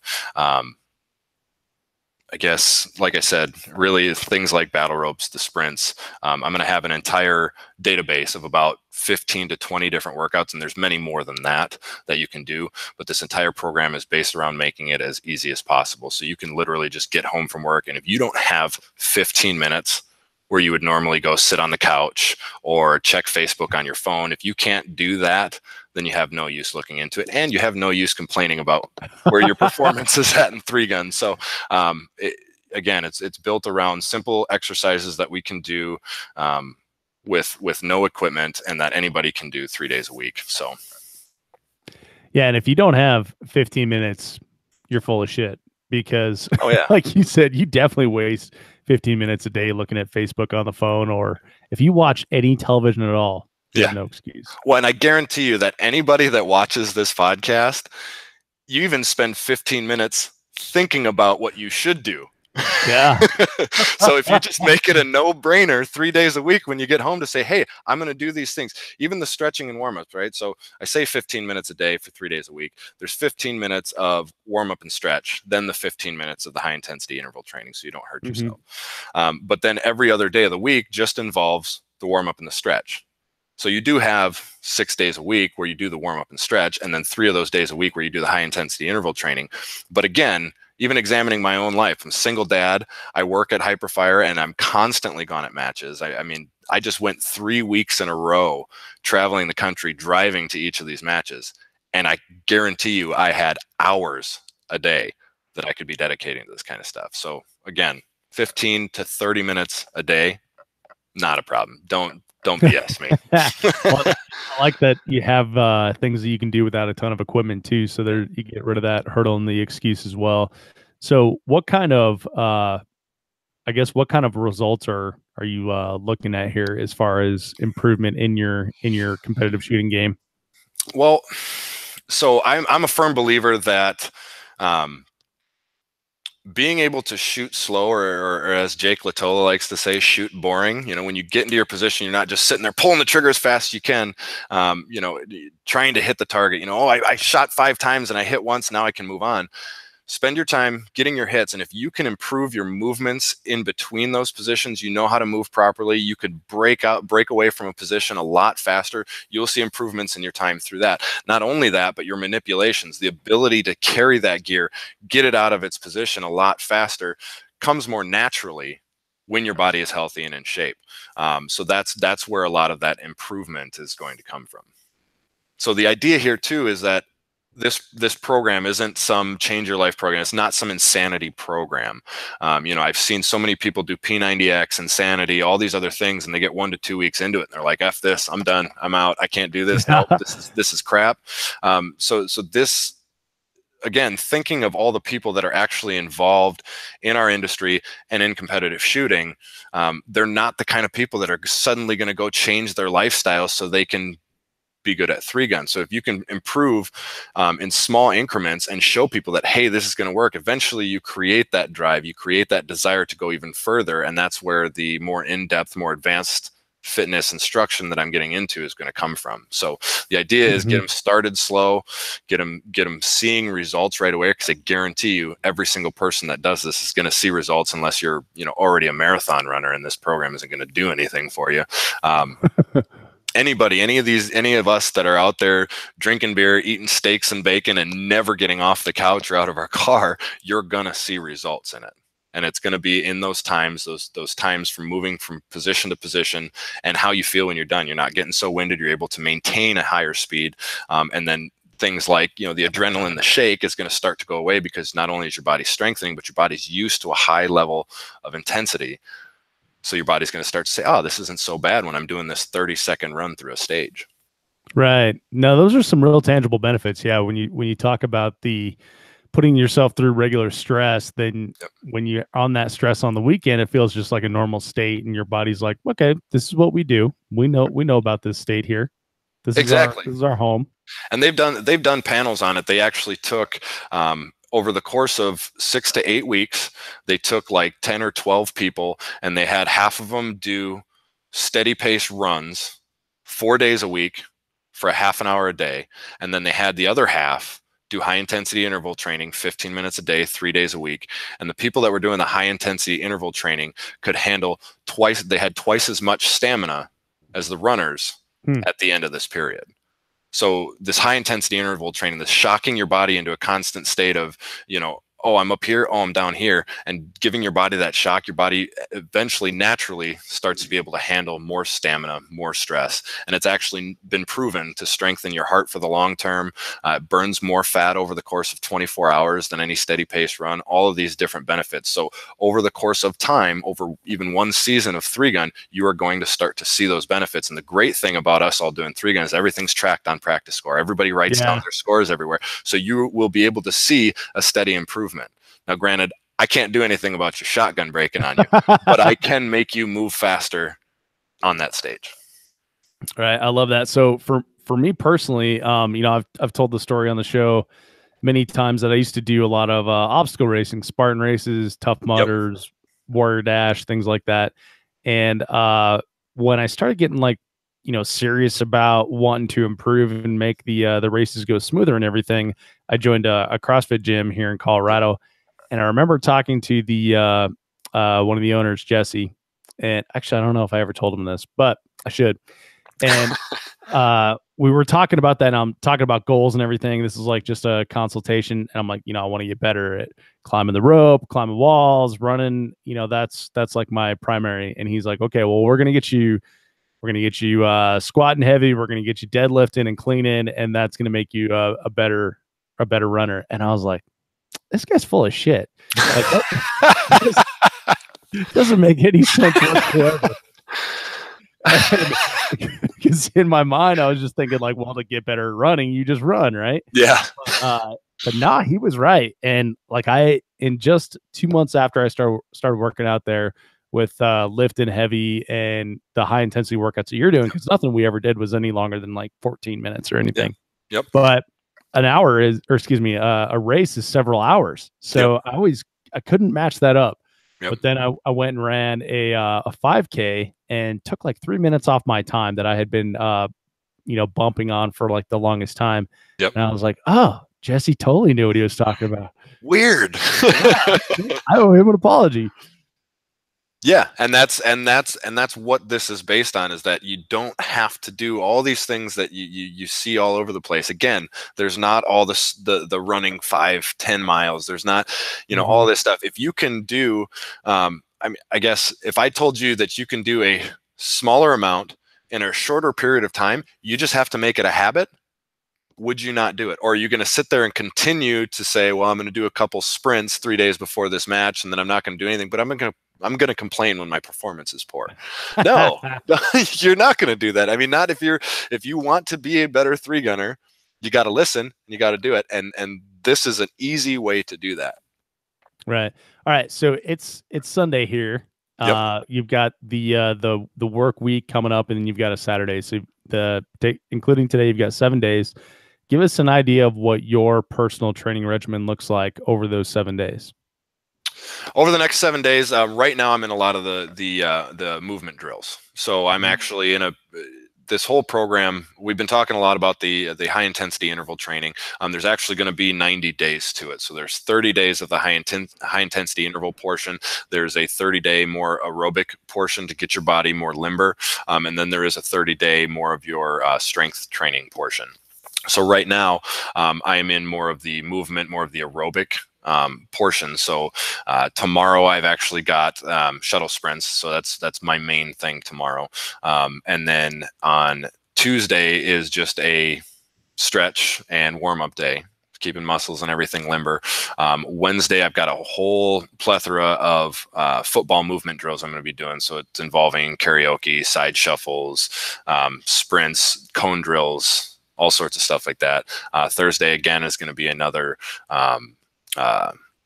I guess, like I said, really things like battle ropes, the sprints. I'm going to have an entire database of about 15 to 20 different workouts, and there's many more than that you can do. But this entire program is based around making it as easy as possible. So you can literally just get home from work, and if you don't have 15 minutes where you would normally go sit on the couch or check Facebook on your phone, if you can't do that, then you have no use looking into it, and you have no use complaining about where your performance is at in 3-gun. So again, it's built around simple exercises that we can do with no equipment, and that anybody can do 3 days a week. So yeah, and if you don't have 15 minutes, you're full of shit, because like you said, you definitely waste 15 minutes a day looking at Facebook on the phone, or if you watch any television at all, you have no excuse. Well, and I guarantee you that anybody that watches this podcast, you even spend 15 minutes thinking about what you should do. Yeah. So if you just make it a no-brainer 3 days a week when you get home to say, hey, I'm going to do these things, even the stretching and warm-ups, right? So I say 15 minutes a day for 3 days a week. There's 15 minutes of warm-up and stretch, then the 15 minutes of the high-intensity interval training so you don't hurt yourself. But then every other day of the week just involves the warm-up and the stretch. So you do have 6 days a week where you do the warm-up and stretch, and then 3 of those days a week where you do the high-intensity interval training. But again, even examining my own life, I'm a single dad, I work at Hyperfire, and I'm constantly gone at matches. I mean, I just went 3 weeks in a row traveling the country, driving to each of these matches. And I guarantee you I had hours a day that I could be dedicating to this kind of stuff. So again, 15 to 30 minutes a day, not a problem. Don't BS me. Well, I like that you have things that you can do without a ton of equipment too. So there, you get rid of that hurdle and the excuse as well. So what kind of, I guess, what kind of results are you looking at here as far as improvement in your competitive shooting game? Well, so I'm a firm believer that being able to shoot slow, or as Jake Latola likes to say, shoot boring. You know, when you get into your position, you're not just sitting there pulling the trigger as fast as you can, you know, trying to hit the target. You know, oh, I shot 5 times and I hit once, now I can move on. Spend your time getting your hits, and if you can improve your movements in between those positions, you know how to move properly, you could break away from a position a lot faster. You'll see improvements in your time through that. Not only that, but your manipulations, the ability to carry that gear, get it out of its position a lot faster, comes more naturally when your body is healthy and in shape. So that's where a lot of that improvement is going to come from. So the idea here too is that this program isn't some change your life program. It's not some insanity program. You know, I've seen so many people do P90X, insanity, all these other things, and they get 1 to 2 weeks into it, and they're like, "F this, I'm done, I'm out, I can't do this. No, this is crap." So this, again, thinking of all the people that are actually involved in our industry and in competitive shooting, they're not the kind of people that are suddenly going to go change their lifestyle so they can be good at 3-gun. So if you can improve in small increments and show people that, hey, this is going to work, eventually you create that drive, you create that desire to go even further. And that's where the more in-depth, more advanced fitness instruction that I'm getting into is going to come from. So the idea is get them started slow, get them seeing results right away, because I guarantee you every single person that does this is going to see results, unless you're, you know, already a marathon runner, and this program isn't going to do anything for you. Anybody, any of us that are out there drinking beer, eating steaks and bacon, and never getting off the couch or out of our car, you're gonna see results in it. And it's going to be in those times, those times from moving from position to position, and how you feel when you're done. You're not getting so winded. You're able to maintain a higher speed. And then things like, the adrenaline, the shake is going to start to go away, because not only is your body strengthening, but your body's used to a high level of intensity. So your body's going to start to say, oh, this isn't so bad when I'm doing this 30-second run through a stage. Right. No, those are some real tangible benefits. Yeah. When you talk about the putting yourself through regular stress, then Yep. when you're on that stress on the weekend, it feels just like a normal state, and your body's like, okay, this is what we do. We know about this state here. Exactly. This is our home. And they've done panels on it. They actually took, over the course of 6 to 8 weeks, they took like 10 or 12 people, and they had half of them do steady pace runs 4 days a week for a half an hour a day. And then they had the other half do high intensity interval training, 15 minutes a day, 3 days a week. And the people that were doing the high intensity interval training could handle they had twice as much stamina as the runners at the end of this period. So this high intensity interval training, this shocking your body into a constant state of, oh, I'm up here, oh, I'm down here, and giving your body that shock, your body eventually naturally starts to be able to handle more stamina, more stress. And it's actually been proven to strengthen your heart for the long term. It burns more fat over the course of 24 hours than any steady pace run, all of these different benefits. So over the course of time, over even one season of 3-gun, you are going to start to see those benefits. And the great thing about us all doing 3-gun is everything's tracked on practice score. Everybody writes down their scores everywhere. So you will be able to see a steady improvement. Now, granted, I can't do anything about your shotgun breaking on you, but I can make you move faster on that stage. Right. I love that. So for me personally, I've told the story on the show many times that I used to do a lot of obstacle racing, Spartan races, Tough Mudders, Warrior Dash, things like that. And when I started getting serious about wanting to improve and make the races go smoother and everything, I joined a CrossFit gym here in Colorado. And I remember talking to the one of the owners, Jesse. And actually, I don't know if I ever told him this, but I should. And we were talking about that. And I'm talking about goals and everything. This is like just a consultation. And I'm like, I want to get better at climbing the rope, climbing walls, running. That's like my primary. And he's like, okay, well, we're gonna get you squatting heavy. We're gonna get you deadlifting and cleaning, and that's gonna make you a better runner. And I was like, this guy's full of shit. Like, that doesn't make any sense whatsoever. Because in my mind, I was just thinking like, well, to get better at running, you just run, right? Yeah. But nah, he was right. And like in just 2 months after I started working out there with lifting heavy and the high intensity workouts that you're doing, because nothing we ever did was any longer than like 14 minutes or anything. Yep. But a race is several hours. So I couldn't match that up. Yep. But then I went and ran a 5K and took like 3 minutes off my time that I had been bumping on for like the longest time. Yep. And I was like, oh, Jesse totally knew what he was talking about. Weird. I owe him an apology. Yeah, and that's what this is based on, is that you don't have to do all these things that you see all over the place. Again, there's not all the running 5-10 miles. There's not, all this stuff. If you can do, I guess if I told you that you can do a smaller amount in a shorter period of time, you just have to make it a habit. Would you not do it? Or are you going to sit there and continue to say, well, I'm going to do a couple sprints 3 days before this match, and then I'm not going to do anything, but I'm going to complain when my performance is poor? No, you're not going to do that. I mean, not if you want to be a better 3-gunner, you got to listen and you got to do it. And this is an easy way to do that. Right. All right. So it's Sunday here. Yep. You've got the work week coming up, and then you've got a Saturday. So including today, you've got 7 days. Give us an idea of what your personal training regimen looks like over those 7 days. Over the next 7 days, right now I'm in a lot of the movement drills. So I'm actually in this whole program. We've been talking a lot about the high intensity interval training. There's actually going to be 90 days to it. So there's 30 days of the high intensity interval portion. There's a 30-day more aerobic portion to get your body more limber. And then there is a 30-day more of your strength training portion. So right now, I am in more of the movement, more of the aerobic portion. So tomorrow I've actually got shuttle sprints. So that's my main thing tomorrow. And then on Tuesday is just a stretch and warm up day, keeping muscles and everything limber. Wednesday, I've got a whole plethora of football movement drills I'm going to be doing. So it's involving karaoke, side shuffles, sprints, cone drills, all sorts of stuff like that. Thursday, again, is going to be another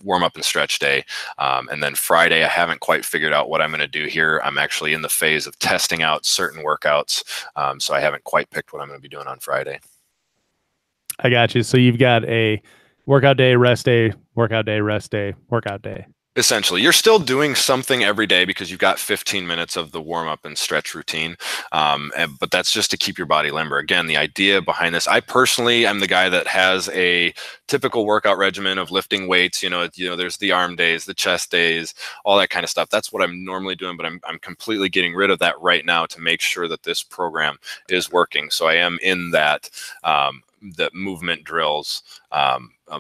warm up and stretch day. And then Friday, I haven't quite figured out what I'm going to do here. I'm actually in the phase of testing out certain workouts. So I haven't quite picked what I'm going to be doing on Friday. I got you. So you've got a workout day, rest day, workout day, rest day, workout day. Essentially, you're still doing something every day because you've got 15 minutes of the warm up and stretch routine. But that's just to keep your body limber. Again, the idea behind this, I personally am the guy that has a typical workout regimen of lifting weights. There's the arm days, the chest days, all that kind of stuff. That's what I'm normally doing, but I'm completely getting rid of that right now to make sure that this program is working. So I am in that the movement drills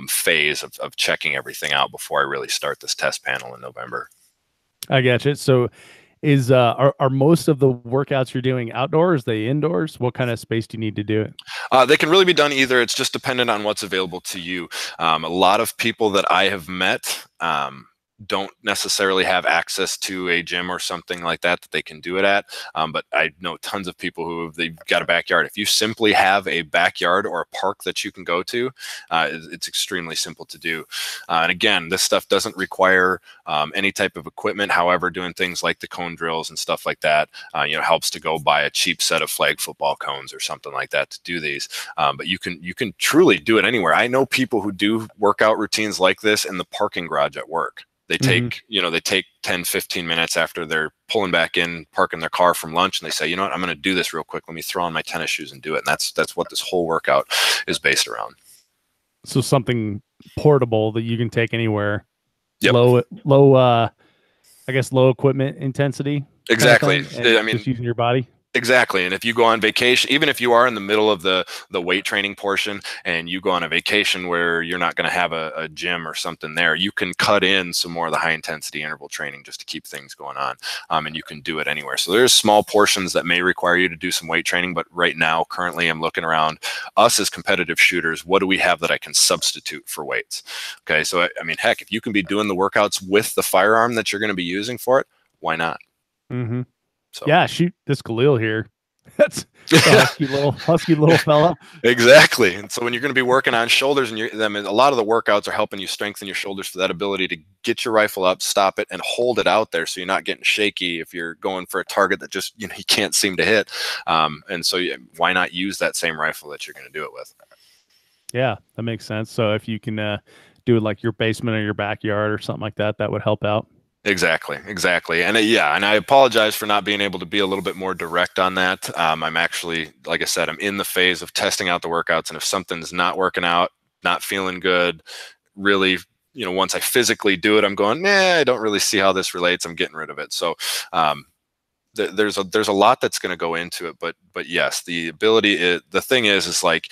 phase of checking everything out before I really start this test panel in November. I got you. So is are most of the workouts you're doing outdoors? They indoors? What kind of space do you need to do it? They can really be done either. It's just dependent on what's available to you. A lot of people that I have met don't necessarily have access to a gym or something like that they can do it at. But I know tons of people they've got a backyard. If you simply have a backyard or a park that you can go to, it's extremely simple to do. And again, this stuff doesn't require any type of equipment. However, doing things like the cone drills and stuff like that, helps to go buy a cheap set of flag football cones or something like that to do these. But you can truly do it anywhere. I know people who do workout routines like this in the parking garage at work. They take, they take 10, 15 minutes after they're pulling back in, parking their car from lunch, and they say, you know what, I'm going to do this real quick. Let me throw on my tennis shoes and do it. And that's what this whole workout is based around. So something portable that you can take anywhere. Yep. Low, I guess low equipment intensity. Exactly. I mean, just using your body. Exactly. And if you go on vacation, even if you are in the middle of the weight training portion and you go on a vacation where you're not going to have a gym or something there, you can cut in some more of the high intensity interval training just to keep things going on. And you can do it anywhere. So there's small portions that may require you to do some weight training. But right now, currently, I'm looking around us as competitive shooters. What do we have that I can substitute for weights? Okay. So, I mean, heck, if you can be doing the workouts with the firearm that you're going to be using for it, why not? Mm-hmm. So. Yeah, shoot this Khalil here. That's a husky little fella. Exactly. And so when you're going to be working on shoulders, and a lot of the workouts are helping you strengthen your shoulders for that ability to get your rifle up, stop it, and hold it out there so you're not getting shaky if you're going for a target that just you can't seem to hit. And so why not use that same rifle that you're going to do it with? Yeah, that makes sense. So if you can do it like your basement or your backyard or something like that, that would help out. Exactly. And and I apologize for not being able to be a little bit more direct on that. I'm actually, like I said, I'm in the phase of testing out the workouts, and if something's not working out, not feeling good, really, once I physically do it, I'm going, I don't really see how this relates. I'm getting rid of it. So there's a lot that's going to go into it, but yes, the ability, the thing is like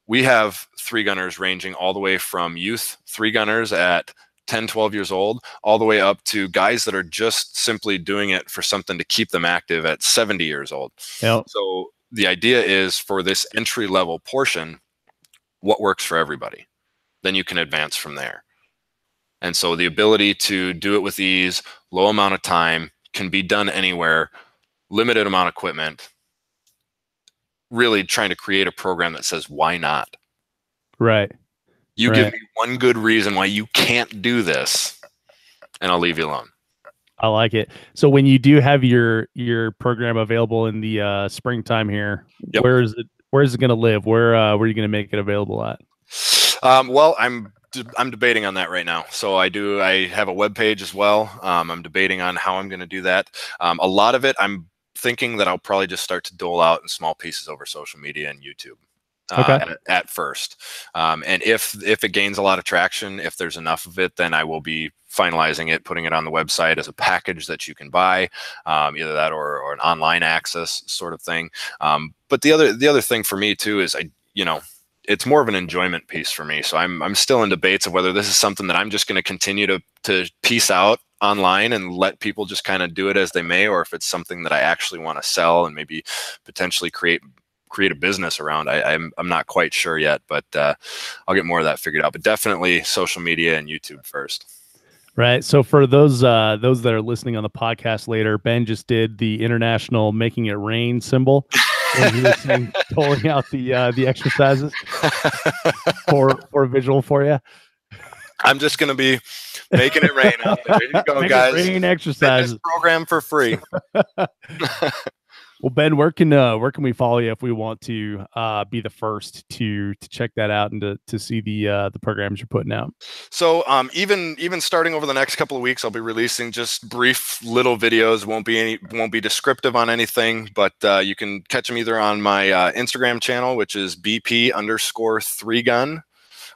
we have 3-gunners ranging all the way from youth 3-gunners at 10, 12 years old, all the way up to guys that are just simply doing it for something to keep them active at 70 years old. Yep. So the idea is for this entry level portion, what works for everybody, then you can advance from there. And so the ability to do it with ease, low amount of time, can be done anywhere, limited amount of equipment, really trying to create a program that says, why not? Right. You give me one good reason why you can't do this, and I'll leave you alone. I like it. So when you do have your program available in the springtime here, yep. Where is it going to live? Where are you going to make it available at? Well, I'm debating on that right now. So I have a web page as well. I'm debating on how I'm going to do that. A lot of it, I'm thinking that I'll probably just start to dole out in small pieces over social media and YouTube. At first. And if it gains a lot of traction, if there's enough of it, then I will be finalizing it, putting it on the website as a package that you can buy, either that or an online access sort of thing. But the other thing for me too is it's more of an enjoyment piece for me. So I'm still in debates of whether this is something that I'm just going to continue to piece out online and let people just kind of do it as they may, or if it's something that I actually want to sell and maybe potentially create a business around. I'm not quite sure yet, but I'll get more of that figured out. But definitely social media and YouTube first. Right. So for those that are listening on the podcast later, Ben just did the international making it rain symbol when he was saying pulling out the exercises for a visual for you. I'm just going to be making it rain out there. Here you go, guys. Rain exercises. Fitness program for free. Well, Ben, where can we follow you if we want to be the first to check that out and to see the programs you're putting out? So even starting over the next couple of weeks, I'll be releasing just brief little videos. Won't be descriptive on anything, but you can catch them either on my Instagram channel, which is BP_3gun.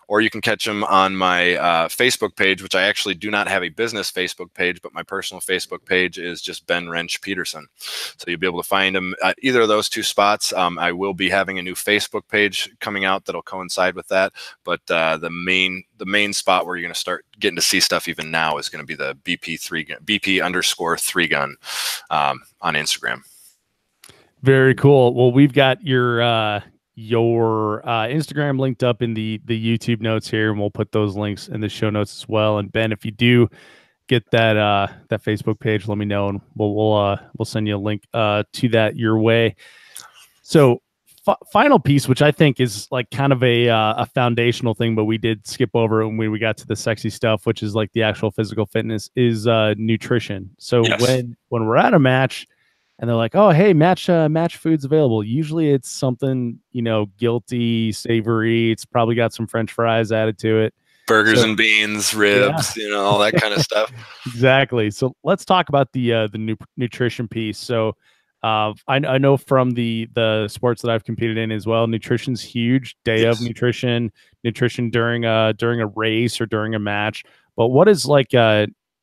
Or you can catch them on my Facebook page, which I actually do not have a business Facebook page, but my personal Facebook page is just Ben Wrench Peterson. So you'll be able to find them at either of those two spots. I will be having a new Facebook page coming out that'll coincide with that. But the main spot where you're going to start getting to see stuff even now is going to be the BP_3gun on Instagram. Very cool. Well, we've got your Instagram linked up in the YouTube notes here, and we'll put those links in the show notes as well. And Ben, if you do get that Facebook page, let me know, and we'll send you a link to that your way. So final piece, which I think is like kind of a foundational thing, but we did skip over it when we got to the sexy stuff, which is like the actual physical fitness, is nutrition. So yes. when we're at a match and they're like, oh, hey, match food's available, usually it's something, guilty, savory. It's probably got some French fries added to it. Burgers and beans, ribs, all that kind of stuff. Exactly. So let's talk about the nutrition piece. So I know from the sports that I've competed in as well, nutrition's huge. Day yes. of nutrition during a race or during a match. But what is like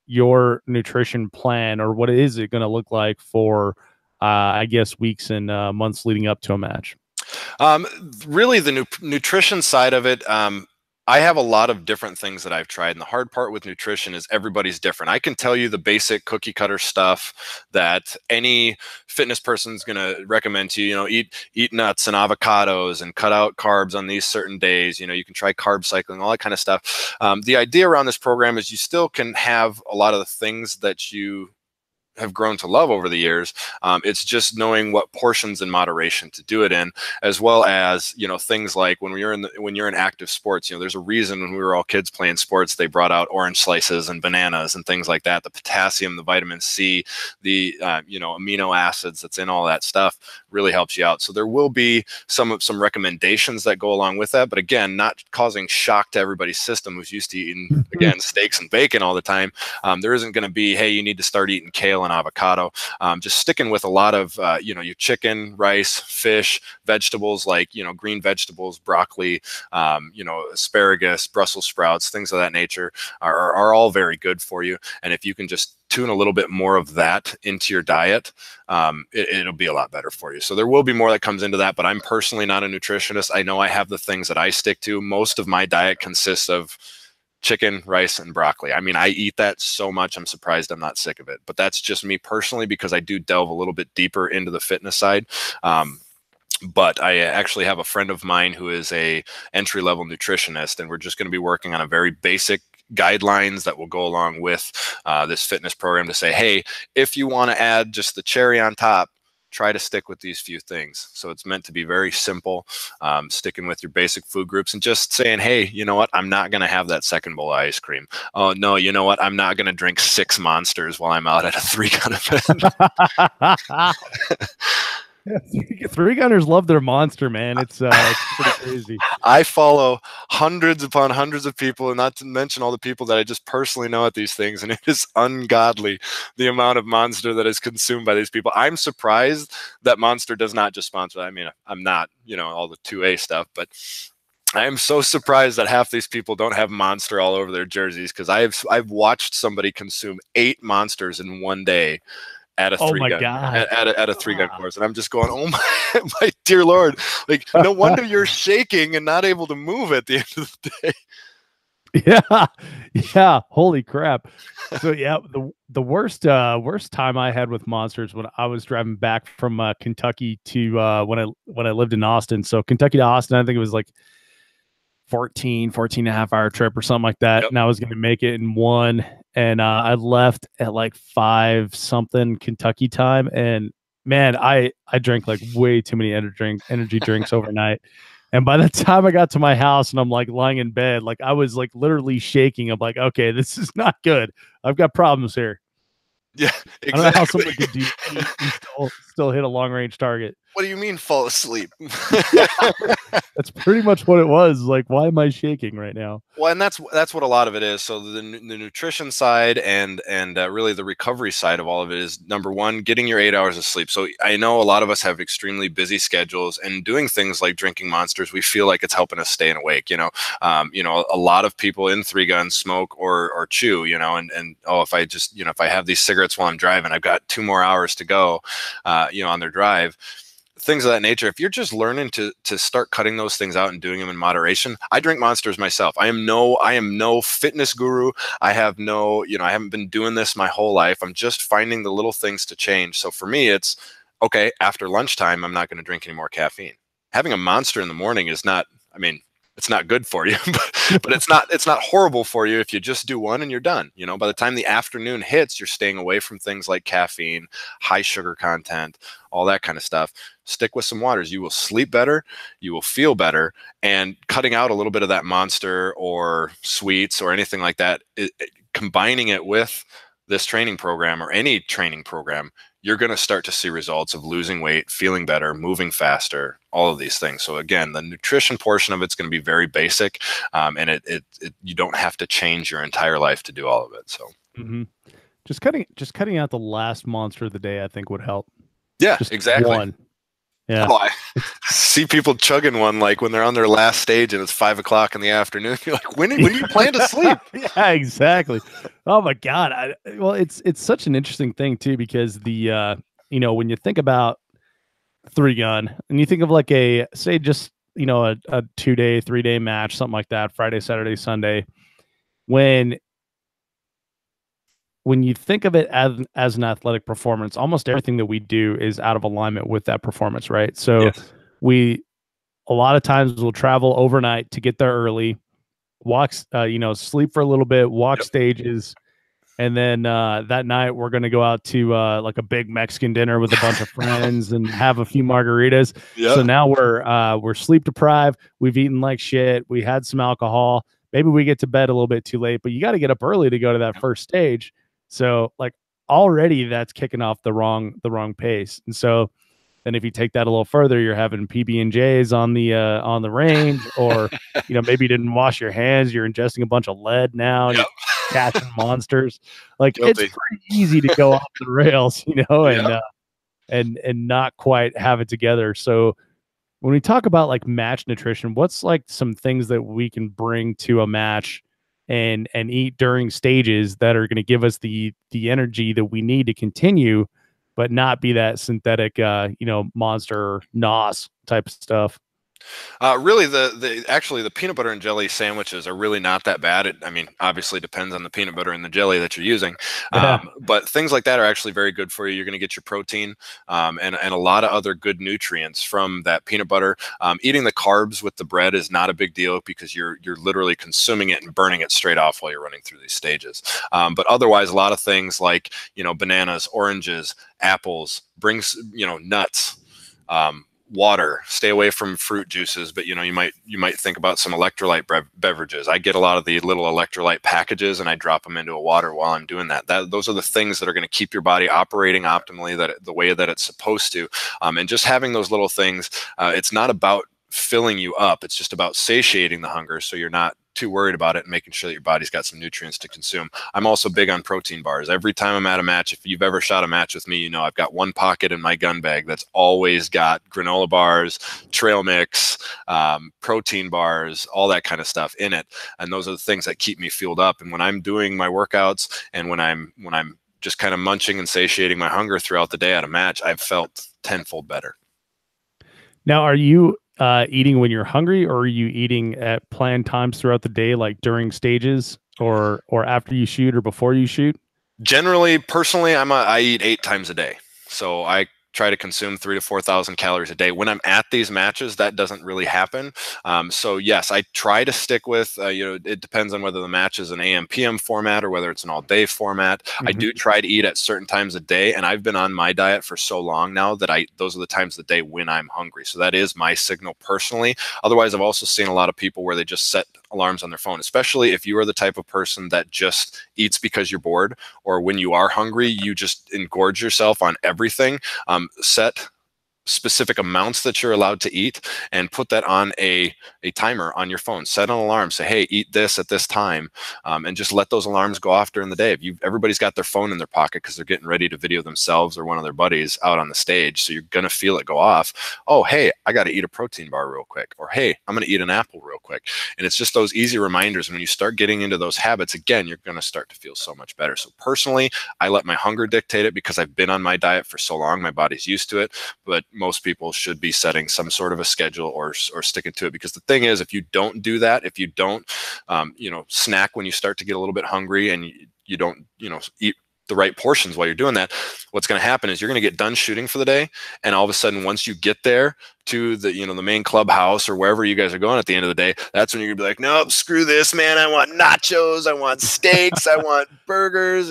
your nutrition plan, or what is it going to look like for I guess weeks and months leading up to a match? Really, the nutrition side of it, I have a lot of different things that I've tried. And the hard part with nutrition is everybody's different. I can tell you the basic cookie cutter stuff that any fitness person's going to recommend to you. Eat nuts and avocados and cut out carbs on these certain days. You can try carb cycling, all that kind of stuff. The idea around this program is you still can have a lot of the things that you have grown to love over the years. It's just knowing what portions in moderation to do it in, as well as things like when you're in active sports. There's a reason when we were all kids playing sports, they brought out orange slices and bananas and things like that. The potassium, the vitamin C, the amino acids that's in all that stuff really helps you out. So there will be some recommendations that go along with that, but again, not causing shock to everybody's system who's used to eating again steaks and bacon all the time. There isn't going to be, hey, you need to start eating kale and avocado. Just sticking with a lot of your chicken, rice, fish, vegetables like green vegetables, broccoli, asparagus, Brussels sprouts, things of that nature are all very good for you. And if you can just tune a little bit more of that into your diet, it'll be a lot better for you. So there will be more that comes into that, but I'm personally not a nutritionist. I know I have the things that I stick to. Most of my diet consists of chicken, rice, and broccoli. I mean, I eat that so much, I'm surprised I'm not sick of it. But that's just me personally, because I do delve a little bit deeper into the fitness side. But I actually have a friend of mine who is a entry-level nutritionist, and we're just going to be working on a very basic guidelines that will go along with this fitness program to say, hey, if you want to add just the cherry on top, try to stick with these few things. So it's meant to be very simple, sticking with your basic food groups and just saying, hey, you know what? I'm not going to have that second bowl of ice cream. Oh, no, you know what? I'm not going to drink 6 Monsters while I'm out at a 3-gun event. Three gunners love their Monster, man. It's pretty crazy. I follow hundreds upon hundreds of people, and not to mention all the people that I just personally know at these things, and it is ungodly the amount of Monster that is consumed by these people. I'm surprised that Monster does not just sponsor. I mean, I'm not, all the 2A stuff, but I am so surprised that half these people don't have Monster all over their jerseys, because I've watched somebody consume 8 Monsters in one day at a 3-gun, at a 3-gun course, and I'm just going, oh my dear Lord, like no wonder you're shaking and not able to move at the end of the day. Yeah. Yeah. Holy crap. So yeah, the worst time I had with monsters when I was driving back from Kentucky to when I lived in Austin. So Kentucky to Austin, I think it was like 14 and a half hour trip or something like that. Yep. And I was going to make it in one. And I left at like 5 something Kentucky time. And man, I drank like way too many energy drinks overnight. And by the time I got to my house and I'm like lying in bed, like I was like literally shaking. I'm like, okay, this is not good. I've got problems here. Yeah, I don't know how exactly. someone could do 8 and still hit a long range target. What do you mean fall asleep? Yeah, that's pretty much what it was. Like, why am I shaking right now? Well, and that's what a lot of it is. So the nutrition side and really the recovery side of all of it is number one, getting your 8 hours of sleep. So I know a lot of us have extremely busy schedules, and doing things like drinking monsters, we feel like it's helping us stay awake. You know, a lot of people in Three Guns smoke or chew. You know, and oh, if I just if I have these cigarettes while I'm driving, I've got 2 more hours to go. On their drive, things of that nature. If you're just learning to start cutting those things out and doing them in moderation. I drink monsters myself. I am no fitness guru. I have no, I haven't been doing this my whole life. I'm just finding the little things to change. So for me, it's okay, after lunchtime, I'm not going to drink any more caffeine. Having a monster in the morning is not, I mean, it's not good for you, but it's not horrible for you if you just do one and you're done. By the time the afternoon hits, you're staying away from things like caffeine, high sugar content, all that kind of stuff. Stick with some waters. You will sleep better, you will feel better, and cutting out a little bit of that monster or sweets or anything like that, combining it with this training program or any training program, you're going to start to see results of losing weight, feeling better, moving faster, all of these things. So again, the nutrition portion of it's going to be very basic, and you don't have to change your entire life to do all of it. So Mm-hmm. Just cutting out the last monster of the day, I think would help. yeah, Just exactly. one. Yeah. Oh, I see people chugging one like when they're on their last stage and it's 5 o'clock in the afternoon. You're like, when do you plan to sleep? Yeah, exactly. Oh my God. Well, it's such an interesting thing too, because when you think about Three Gun and you think of like say just, a 2-day, 3-day match, something like that, Friday, Saturday, Sunday, when you think of it as an athletic performance, almost everything that we do is out of alignment with that performance, right? So Yes. we a lot of times we'll travel overnight to get there early, walks, sleep for a little bit, walk Yep. stages, and then that night we're gonna go out to like a big Mexican dinner with a bunch of friends and have a few margaritas. Yeah. So now we're sleep deprived. We've eaten like shit. We had some alcohol. Maybe we get to bed a little bit too late, but you got to get up early to go to that first stage. So like already that's kicking off the wrong pace. And so then if you take that a little further, you're having PB&Js on the range, or maybe you didn't wash your hands, you're ingesting a bunch of lead now, and Yep. you're catching monsters. Like it's Guilty. pretty easy to go off the rails, Yep. and not quite have it together. So when we talk about like match nutrition, what's like some things that we can bring to a match and eat during stages that are going to give us the energy that we need to continue, but not be that synthetic monster nos type of stuff? Really, actually the peanut butter and jelly sandwiches are really not that bad. I mean, obviously depends on the peanut butter and the jelly that you're using, Yeah. but things like that are actually very good for you. You're going to get your protein, and a lot of other good nutrients from that peanut butter. Eating the carbs with the bread is not a big deal because you're literally consuming it and burning it straight off while you're running through these stages. But otherwise, a lot of things like bananas, oranges, apples, brings nuts. Water, stay away from fruit juices, but you might think about some electrolyte beverages. I get a lot of the little electrolyte packages and I drop them into a water while I'm doing that. Those are the things that are going to keep your body operating optimally, the way that it's supposed to. And just having those little things, it's not about filling you up, it's just about satiating the hunger, so you're not too worried about it and making sure that your body's got some nutrients to consume. I'm also big on protein bars. Every time I'm at a match, if you've ever shot a match with me, I've got one pocket in my gun bag that's always got granola bars, trail mix, protein bars, all that kind of stuff in it. And those are the things that keep me fueled up. And when I'm doing my workouts and when I'm just kind of munching and satiating my hunger throughout the day at a match, I've felt tenfold better. Now, are you eating when you're hungry, or are you eating at planned times throughout the day, like during stages, or after you shoot, or before you shoot? Generally, personally, I eat 8 times a day, so I try to consume 3 to 4 thousand calories a day. When I'm at these matches, that doesn't really happen. So yes, I try to stick with. It depends on whether the match is an AM/PM format or whether it's an all-day format. I Hmm. do try to eat at certain times a day, and I've been on my diet for so long now that those are the times of the day when I'm hungry. So that is my signal personally. Otherwise, I've also seen a lot of people where they just set alarms on their phone, especially if you are the type of person that just eats because you're bored, or when you are hungry, you just engorge yourself on everything. Set specific amounts that you're allowed to eat and put that on a timer on your phone. Set an alarm, say, hey, eat this at this time, and just let those alarms go off during the day. Everybody's got their phone in their pocket because they're getting ready to video themselves or one of their buddies out on the stage, so you're going to feel it go off. Oh, hey, I got to eat a protein bar real quick, or hey, I'm going to eat an apple real quick. And it's just those easy reminders. When you start getting into those habits, again, you're going to start to feel so much better. So personally, I let my hunger dictate it because I've been on my diet for so long. My body's used to it. But most people should be setting some sort of a schedule or sticking to it, because the thing is, if you don't do that, if you don't snack when you start to get a little bit hungry, and you don't eat the right portions while you're doing that, what's going to happen is you're going to get done shooting for the day, and all of a sudden, once you get there to the main clubhouse or wherever you guys are going at the end of the day, that's when you're gonna be like, nope, screw this, man. I want nachos, I want steaks, I want burgers.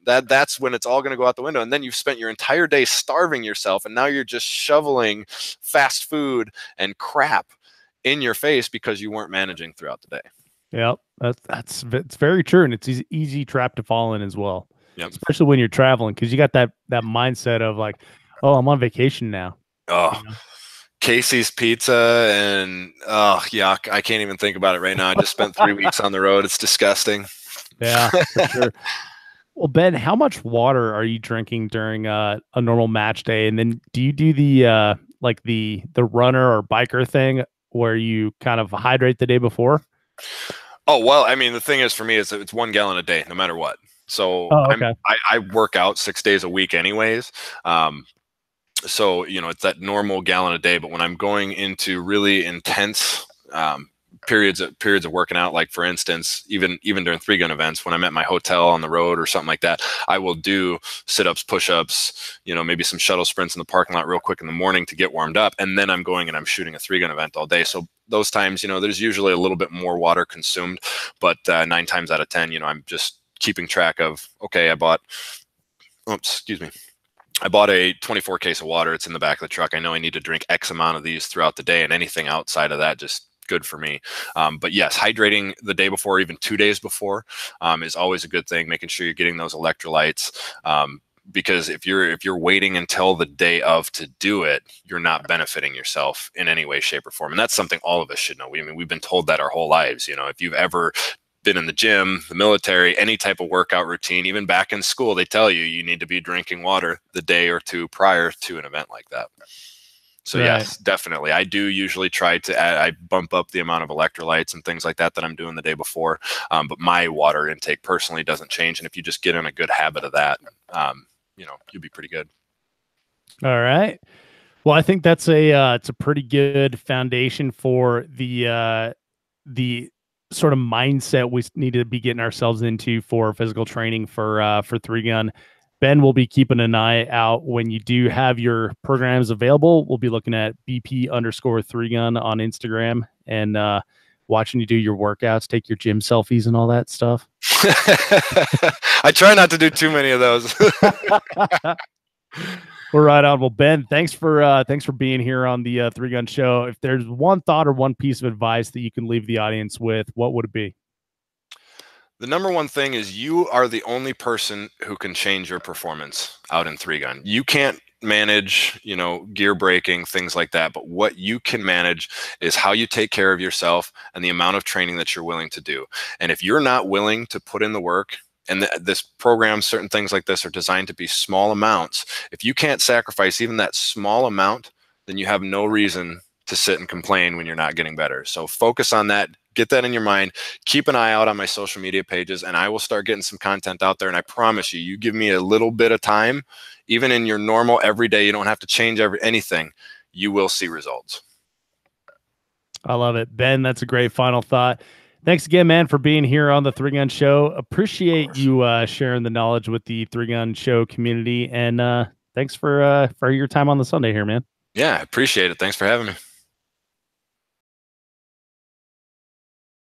That's when it's all going to go out the window, and then you've spent your entire day starving yourself, and now you're just shoveling fast food and crap in your face because you weren't managing throughout the day. Yep, it's very true, and it's easy trap to fall in as well, Yep. especially when you're traveling, because you got that mindset of like, oh, I'm on vacation now. Oh, You know? Casey's Pizza, and oh, yuck, I can't even think about it right now. I just spent 3 weeks on the road. It's disgusting. Yeah, for sure. Well, Ben, how much water are you drinking during a normal match day? And then do you do the like the runner or biker thing where you kind of hydrate the day before? Oh, well, I mean, the thing is, for me, it's 1 gallon a day, no matter what. So Oh, okay. I work out 6 days a week anyways. So it's that normal gallon a day. But when I'm going into really intense periods of working out, like for instance, even during 3 gun events, when I'm at my hotel on the road or something like that, I will do sit-ups, push-ups, maybe some shuttle sprints in the parking lot real quick in the morning to get warmed up, and then I'm going and I'm shooting a 3 gun event all day. So those times, there's usually a little bit more water consumed, but 9 times out of 10, I'm just keeping track of, okay, I bought a 24 case of water. It's in the back of the truck. I know I need to drink X amount of these throughout the day, and anything outside of that, just good for me. But yes, hydrating the day before, even 2 days before, is always a good thing. Making sure you're getting those electrolytes. Because if you're waiting until the day of to do it, you're not benefiting yourself in any way, shape, or form. And that's something all of us should know. We've been told that our whole lives. If you've ever been in the gym, the military, any type of workout routine, even back in school, they tell you need to be drinking water the day or two prior to an event like that. So Right. yes, definitely. I do usually try to I bump up the amount of electrolytes and things like that I'm doing the day before. But my water intake personally doesn't change. And if you just get in a good habit of that, you'll be pretty good. All right. Well, I think that's it's a pretty good foundation for the sort of mindset we need to be getting ourselves into for physical training for 3 gun. Ben will be keeping an eye out when you do have your programs available. We'll be looking at BP_3gun on Instagram and watching you do your workouts, take your gym selfies and all that stuff. I try not to do too many of those. We're right on. Well, Ben, thanks for being here on the 3 gun show. If there's one thought or one piece of advice that you can leave the audience with, what would it be? The number one thing is you are the only person who can change your performance out in 3 gun. You can't manage, gear braking, things like that. But what you can manage is how you take care of yourself and the amount of training that you're willing to do. And if you're not willing to put in the work, and this program, certain things like this are designed to be small amounts. If you can't sacrifice even that small amount, then you have no reason to sit and complain when you're not getting better. So focus on that. Get that in your mind. Keep an eye out on my social media pages, and I will start getting some content out there. And I promise you give me a little bit of time, even in your normal everyday, you don't have to change anything. you will see results. I love it. Ben, that's a great final thought. Thanks again, man, for being here on the Three Gun Show. Appreciate you sharing the knowledge with the Three Gun Show community. And thanks for your time on the Sunday here, man. Yeah, appreciate it. Thanks for having me.